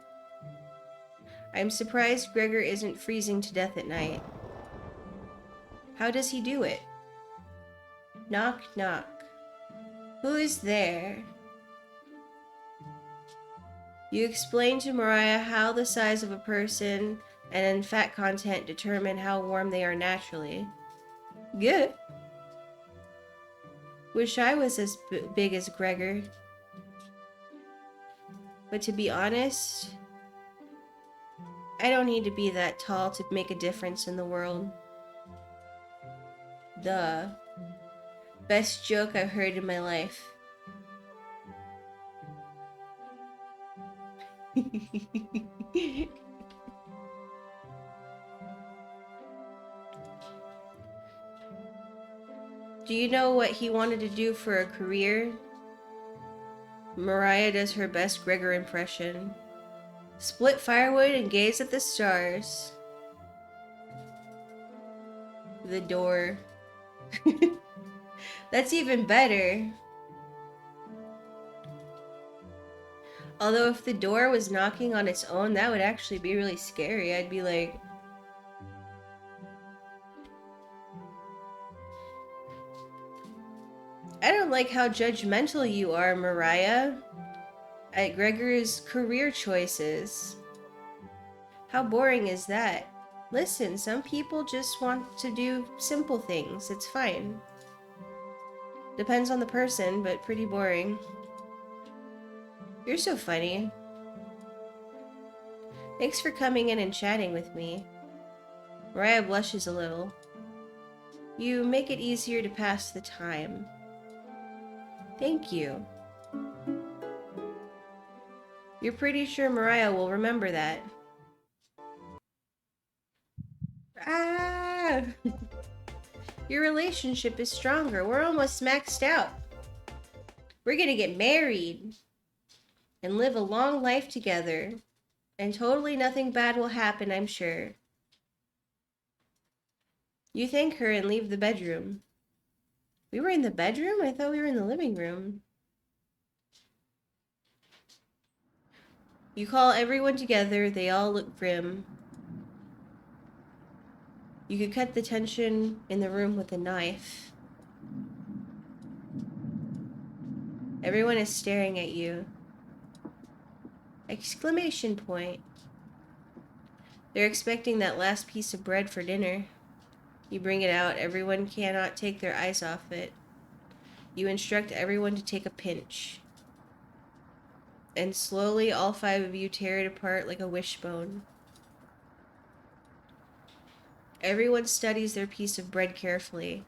I'm surprised Gregor isn't freezing to death at night. How does he do it? Knock, knock. Who is there? You explain to Mariah how the size of a person and fat content determine how warm they are naturally. Good. Wish I was as big as Gregor. But to be honest, I don't need to be that tall to make a difference in the world. Duh. Best joke I've heard in my life. Do you know what he wanted to do for a career? Mariah does her best Gregor impression. Split firewood and gaze at the stars. The door. That's even better. Although if the door was knocking on its own, that would actually be really scary. I'd be like... I don't like how judgmental you are, Mariah, at Gregor's career choices. How boring is that? Listen, some people just want to do simple things. It's fine. Depends on the person, but pretty boring. You're so funny. Thanks for coming in and chatting with me. Mariah blushes a little. You make it easier to pass the time. Thank you. You're pretty sure Mariah will remember that. Ah! Your relationship is stronger. We're almost maxed out. We're gonna get married and live a long life together. And totally nothing bad will happen, I'm sure. You thank her and leave the bedroom. We were in the bedroom? I thought we were in the living room. You call everyone together. They all look grim. You could cut the tension in the room with a knife. Everyone is staring at you. Exclamation point. They're expecting that last piece of bread for dinner. You bring it out. Everyone cannot take their eyes off it. You instruct everyone to take a pinch. And slowly, all 5 of you tear it apart like a wishbone. Everyone studies their piece of bread carefully,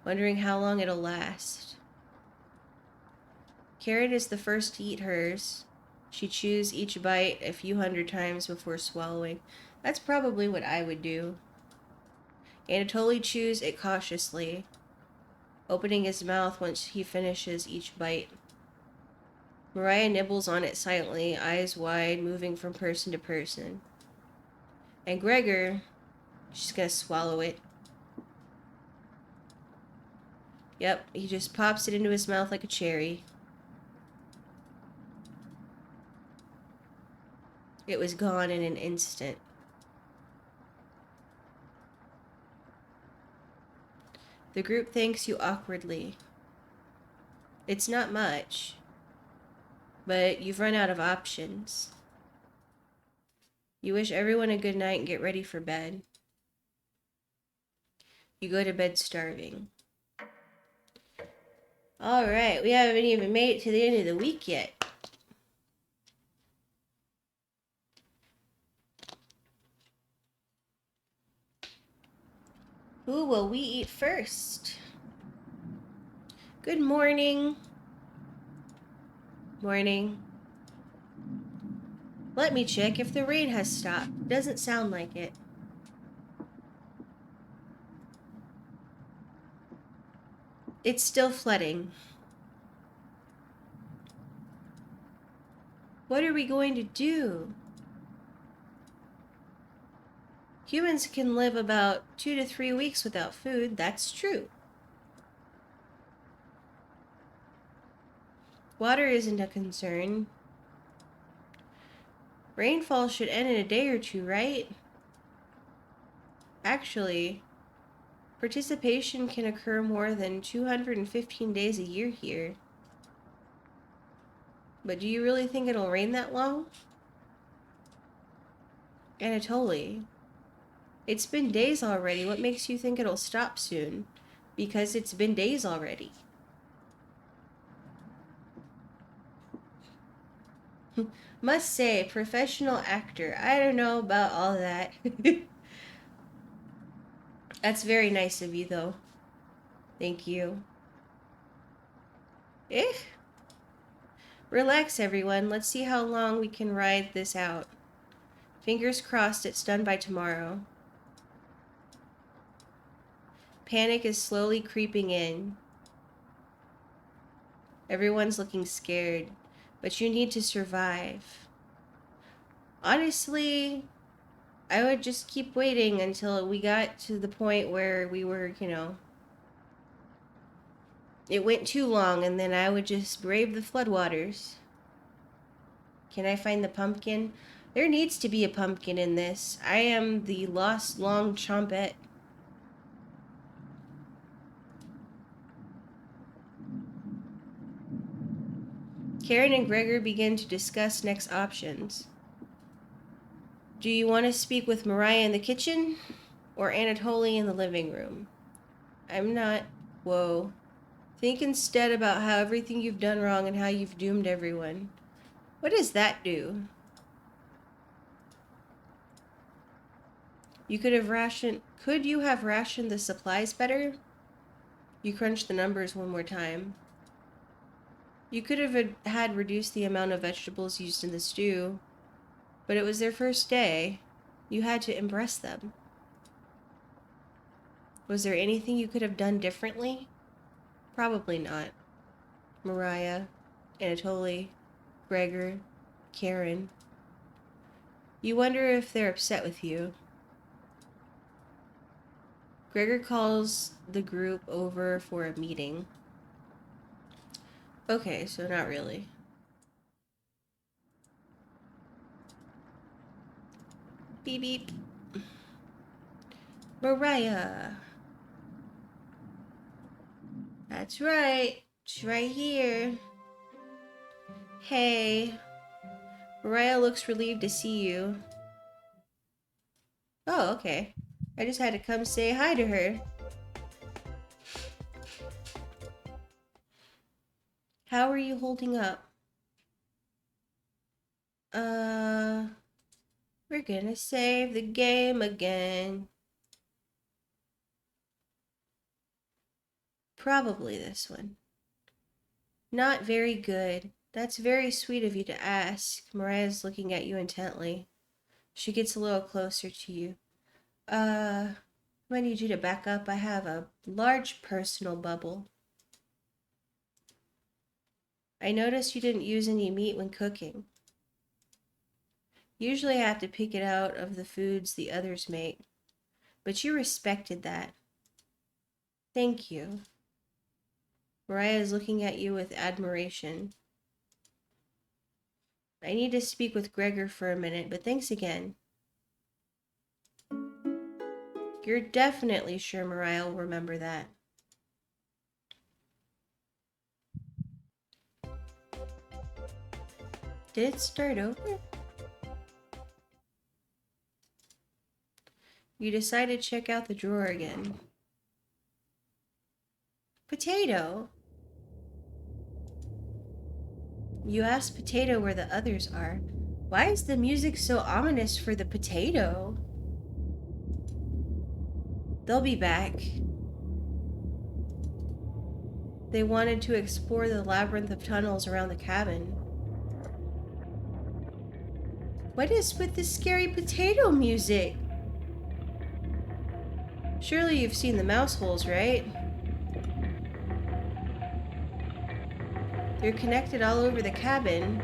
wondering how long it'll last. Karen is the first to eat hers. She chews each bite a few hundred times before swallowing. That's probably what I would do. Anatoly chews it cautiously, opening his mouth once he finishes each bite. Mariah nibbles on it silently, eyes wide, moving from person to person. And Gregor, she's gonna swallow it. Yep, he just pops it into his mouth like a cherry. It was gone in an instant. The group thanks you awkwardly. It's not much, but you've run out of options. You wish everyone a good night and get ready for bed. You go to bed starving. Alright, we haven't even made it to the end of the week yet. Who will we eat first? Good morning. Morning. Let me check if the rain has stopped. Doesn't sound like it. It's still flooding. What are we going to do? Humans can live about 2 to 3 weeks without food. That's true. Water isn't a concern. Rainfall should end in a day or two, right? Actually, participation can occur more than 215 days a year here. But do you really think it'll rain that long? Anatoly, it's been days already. What makes you think it'll stop soon? Because it's been days already. Must say, professional actor. I don't know about all that. That's very nice of you, though. Thank you. Eh? Relax, everyone. Let's see how long we can ride this out. Fingers crossed it's done by tomorrow. Panic is slowly creeping in. Everyone's looking scared, but you need to survive. Honestly, I would just keep waiting until we got to the point where we were, it went too long, and then I would just brave the floodwaters. Can I find the pumpkin? There needs to be a pumpkin in this. I am the lost long chompette. Karen and Gregor begin to discuss next options. Do you want to speak with Mariah in the kitchen or Anatoly in the living room? I'm not... Whoa. Think instead about how everything you've done wrong and how you've doomed everyone. What does that do? You could have rationed... Could you have rationed the supplies better? You crunch the numbers one more time. You could have had reduced the amount of vegetables used in the stew, but it was their first day. You had to impress them. Was there anything you could have done differently? Probably not. Mariah, Anatoly, Gregor, Karen. You wonder if they're upset with you. Gregor calls the group over for a meeting. Okay, so not really. Beep beep. Mariah. That's right. It's right here. Hey. Mariah looks relieved to see you. Oh, okay. I just had to come say hi to her. How are you holding up? We're gonna save the game again. Probably this one. Not very good. That's very sweet of you to ask. Mariah's looking at you intently. She gets a little closer to you. I need you to back up. I have a large personal bubble. I noticed you didn't use any meat when cooking. Usually I have to pick it out of the foods the others make, but you respected that. Thank you. Mariah is looking at you with admiration. I need to speak with Gregor for a minute, but thanks again. You're definitely sure Mariah will remember that. Did it start over? You decide to check out the drawer again. Potato! You ask Potato where the others are. Why is the music so ominous for the potato? They'll be back. They wanted to explore the labyrinth of tunnels around the cabin. What is with the scary potato music? Surely you've seen the mouse holes, right? They're connected all over the cabin.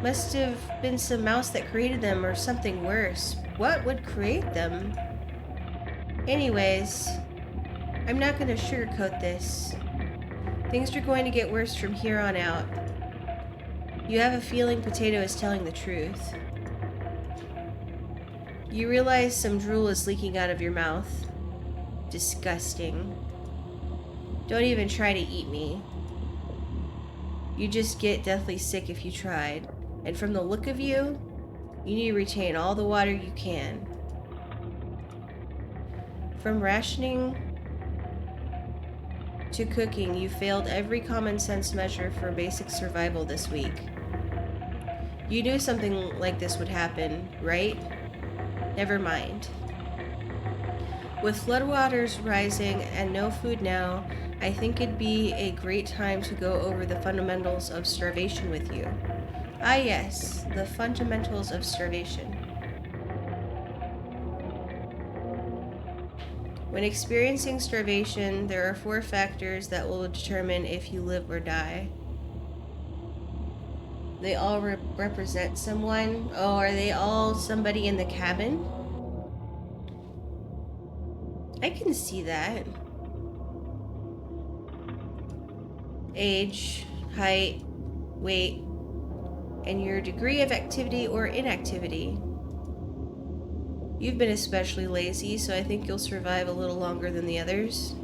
Must have been some mouse that created them or something worse. What would create them? Anyways, I'm not going to sugarcoat this. Things are going to get worse from here on out. You have a feeling Potato is telling the truth. You realize some drool is leaking out of your mouth. Disgusting. Don't even try to eat me. You just get deathly sick if you tried. And from the look of you, you need to retain all the water you can. From rationing to cooking, you failed every common sense measure for basic survival this week. You knew something like this would happen, right? Never mind. With floodwaters rising and no food now, I think it'd be a great time to go over the fundamentals of starvation with you. Ah yes, the fundamentals of starvation. When experiencing starvation, there are 4 factors that will determine if you live or die. They all represent someone? Oh, are they all somebody in the cabin? I can see that. Age, height, weight, and your degree of activity or inactivity. You've been especially lazy, so I think you'll survive a little longer than the others.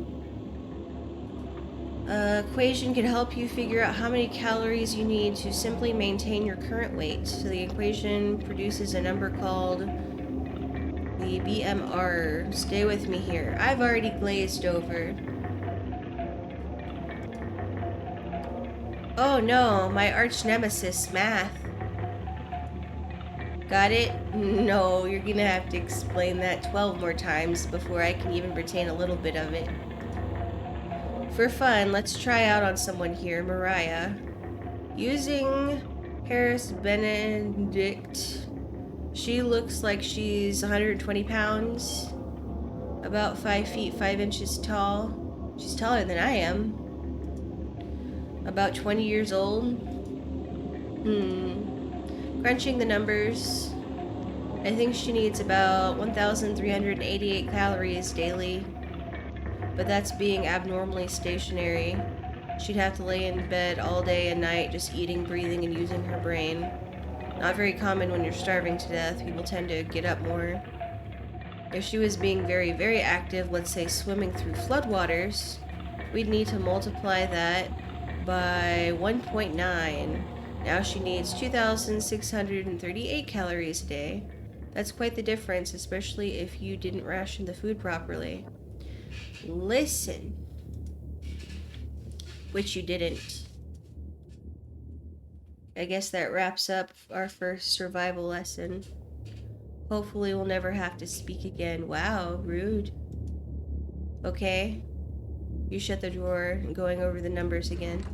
Equation can help you figure out how many calories you need to simply maintain your current weight. So the equation produces a number called the BMR. Stay with me here. I've already glazed over. Oh no, my arch nemesis, math. Got it? No, you're gonna have to explain that 12 more times before I can even retain a little bit of it. For fun, let's try out on someone here, Mariah. Using Harris Benedict, she looks like she's 120 pounds, about 5 feet 5 inches tall. She's taller than I am. About 20 years old. Crunching the numbers, I think she needs about 1,388 calories daily. But that's being abnormally stationary. She'd have to lay in bed all day and night just eating, breathing, and using her brain. Not very common when you're starving to death. People tend to get up more. If she was being very, very active, let's say swimming through floodwaters, we'd need to multiply that by 1.9. Now she needs 2,638 calories a day. That's quite the difference, especially if you didn't ration the food properly. Listen. Which you didn't. I guess that wraps up our first survival lesson. Hopefully we'll never have to speak again. Wow, rude. Okay. You shut the drawer and going over the numbers again.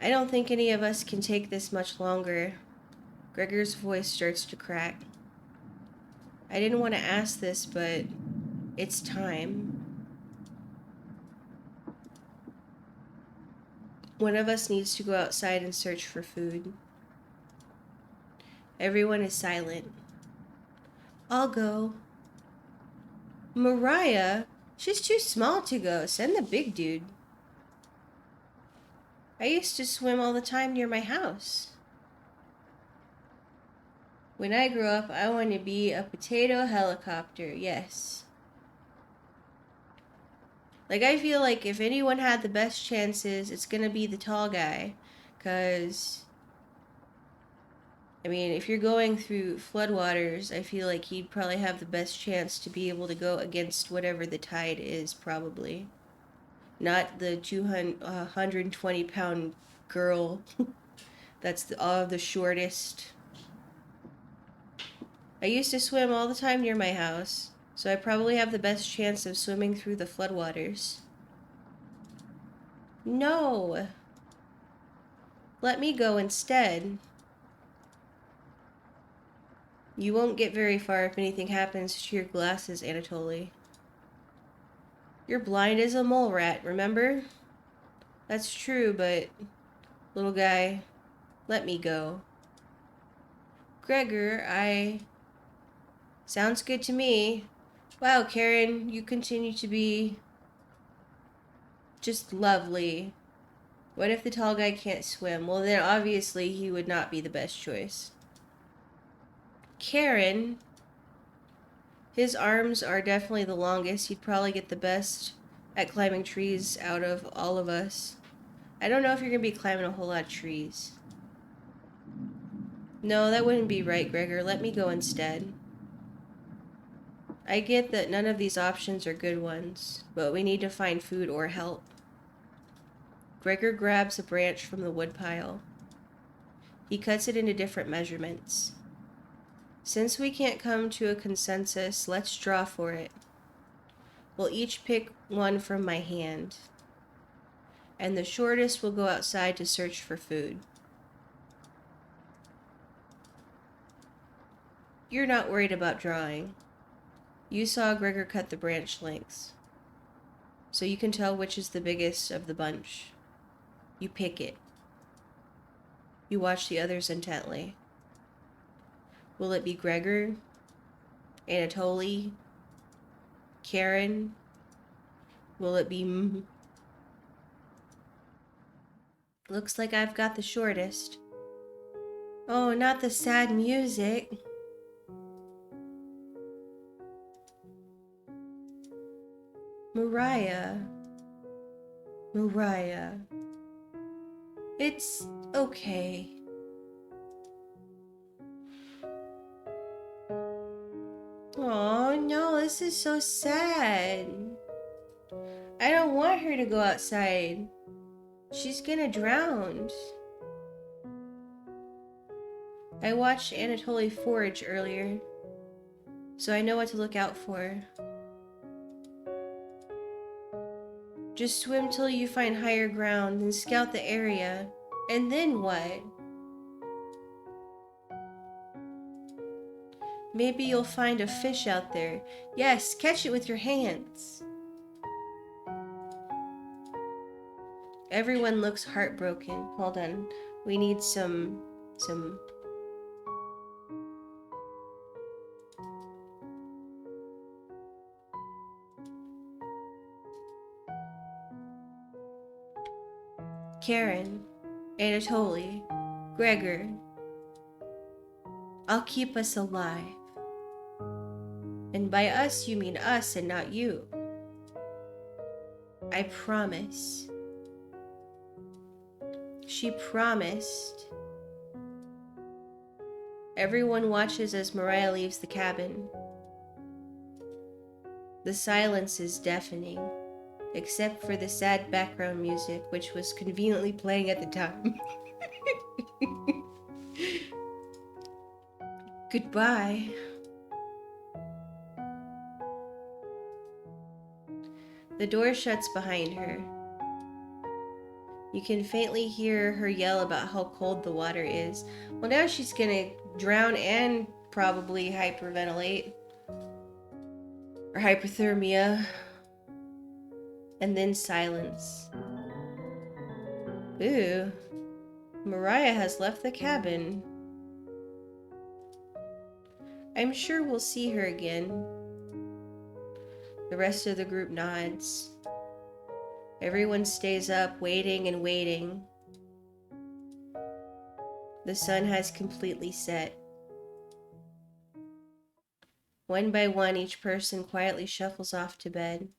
I don't think any of us can take this much longer. Gregor's voice starts to crack. I didn't want to ask this, but it's time. One of us needs to go outside and search for food. Everyone is silent. I'll go. Mariah? She's too small to go. Send the big dude. I used to swim all the time near my house. When I grow up, I want to be a potato helicopter. Yes. Like, I feel like if anyone had the best chances, it's gonna be the tall guy. Because, I mean, if you're going through floodwaters, I feel like he'd probably have the best chance to be able to go against whatever the tide is, probably. Not the 120-pound girl that's the shortest. I used to swim all the time near my house, so I probably have the best chance of swimming through the floodwaters. No! Let me go instead. You won't get very far if anything happens to your glasses, Anatoly. You're blind as a mole rat, remember? That's true, but... Little guy, let me go. Gregor, Sounds good to me. Wow, Karen, you continue to be... just lovely. What if the tall guy can't swim? Well, then obviously he would not be the best choice. Karen... His arms are definitely the longest. He'd probably get the best at climbing trees out of all of us. I don't know if you're going to be climbing a whole lot of trees. No, that wouldn't be right, Gregor. Let me go instead. I get that none of these options are good ones, but we need to find food or help. Gregor grabs a branch from the woodpile. He cuts it into different measurements. Since we can't come to a consensus, let's draw for it. We'll each pick one from my hand, and the shortest will go outside to search for food. You're not worried about drawing. You saw Gregor cut the branch lengths, so you can tell which is the biggest of the bunch. You pick it. You watch the others intently. Will it be Gregor? Anatoly? Karen? Will it be... Looks like I've got the shortest. Oh, not the sad music. Mariah. Mariah. It's okay. Oh no, this is so sad. I don't want her to go outside. She's gonna drown. I watched Anatoly forage earlier, so I know what to look out for. Just swim till you find higher ground, then scout the area. And then what? Maybe you'll find a fish out there. Yes, catch it with your hands. Everyone looks heartbroken. Hold on. We need some... Karen, Anatoly, Gregor. I'll keep us alive. And by us, you mean us and not you. I promise. She promised. Everyone watches as Mariah leaves the cabin. The silence is deafening, except for the sad background music, which was conveniently playing at the time. Goodbye. The door shuts behind her. You can faintly hear her yell about how cold the water is. Well, now she's gonna drown and probably hyperventilate. Or hypothermia. And then silence. Ooh. Mariah has left the cabin. I'm sure we'll see her again. The rest of the group nods. Everyone stays up, waiting and waiting. The sun has completely set. One by one, each person quietly shuffles off to bed.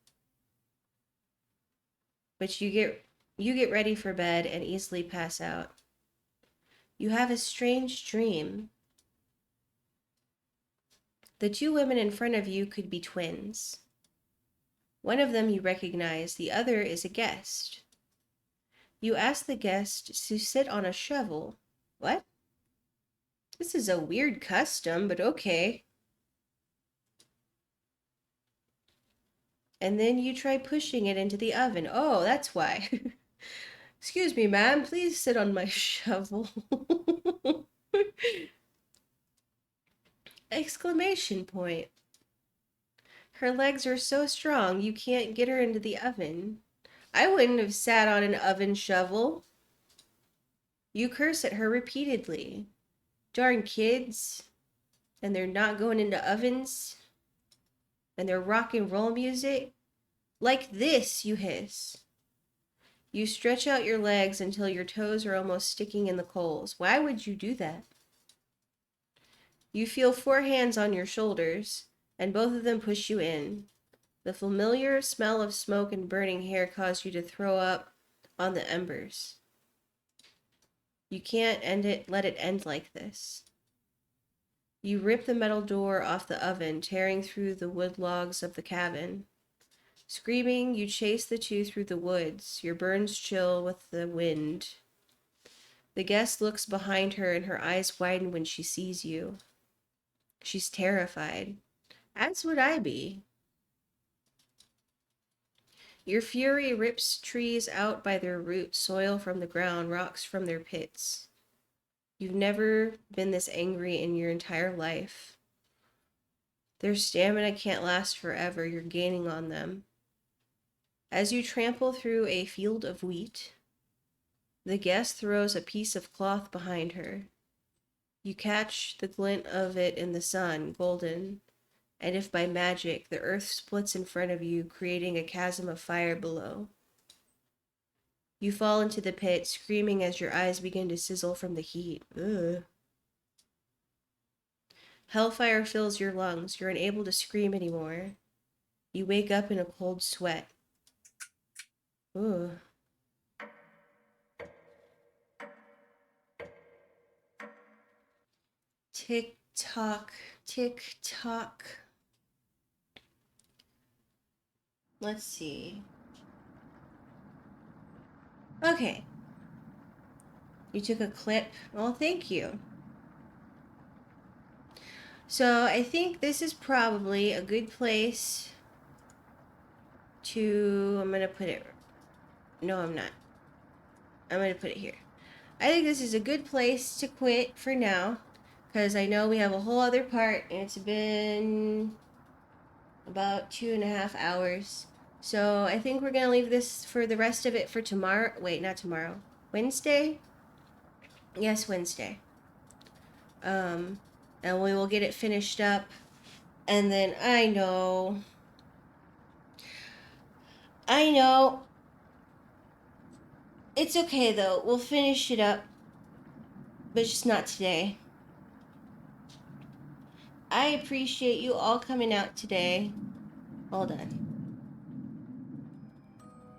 But you get ready for bed and easily pass out. You have a strange dream. The two women in front of you could be twins. One of them you recognize, the other is a guest. You ask the guest to sit on a shovel. What? This is a weird custom, but okay. And then you try pushing it into the oven. Oh, that's why. Excuse me, ma'am, please sit on my shovel. Exclamation point. Her legs are so strong you can't get her into the oven. I wouldn't have sat on an oven shovel. You curse at her repeatedly. Darn kids. And they're not going into ovens. And their rock and roll music. Like this, you hiss. You stretch out your legs until your toes are almost sticking in the coals. Why would you do that? You feel 4 hands on your shoulders, and both of them push you in. The familiar smell of smoke and burning hair cause you to throw up on the embers. You can't let it end like this. You rip the metal door off the oven, tearing through the wood logs of the cabin. Screaming, you chase the two through the woods, your burns chill with the wind. The guest looks behind her and her eyes widen when she sees you. She's terrified. As would I be. Your fury rips trees out by their roots, soil from the ground, rocks from their pits. You've never been this angry in your entire life. Their stamina can't last forever. You're gaining on them. As you trample through a field of wheat, the guest throws a piece of cloth behind her. You catch the glint of it in the sun, golden, and if by magic, the earth splits in front of you, creating a chasm of fire below. You fall into the pit, screaming as your eyes begin to sizzle from the heat. Ugh. Hellfire fills your lungs. You're unable to scream anymore. You wake up in a cold sweat. Ugh. Tick tock, tick tock. Let's see. Okay. You took a clip. Well, thank you. So I think this is probably a good place to, I'm going to put it, no, I'm not. I'm going to put it here. I think this is a good place to quit for now, because I know we have a whole other part, and it's been about 2.5 hours. So I think we're going to leave this for the rest of it for tomorrow. Wait, not tomorrow. Wednesday? Yes, Wednesday. And we will get it finished up. And then I know. It's okay though. We'll finish it up. But just not today. I appreciate you all coming out today. Hold on.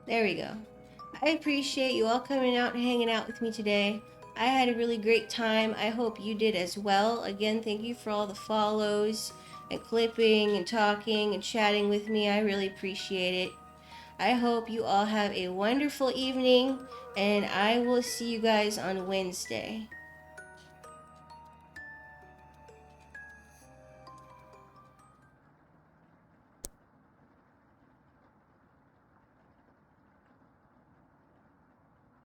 There we go. I appreciate you all coming out and hanging out with me today. I had a really great time. I hope you did as well. Again, thank you for all the follows and clipping and talking and chatting with me. I really appreciate it. I hope you all have a wonderful evening, and I will see you guys on Wednesday.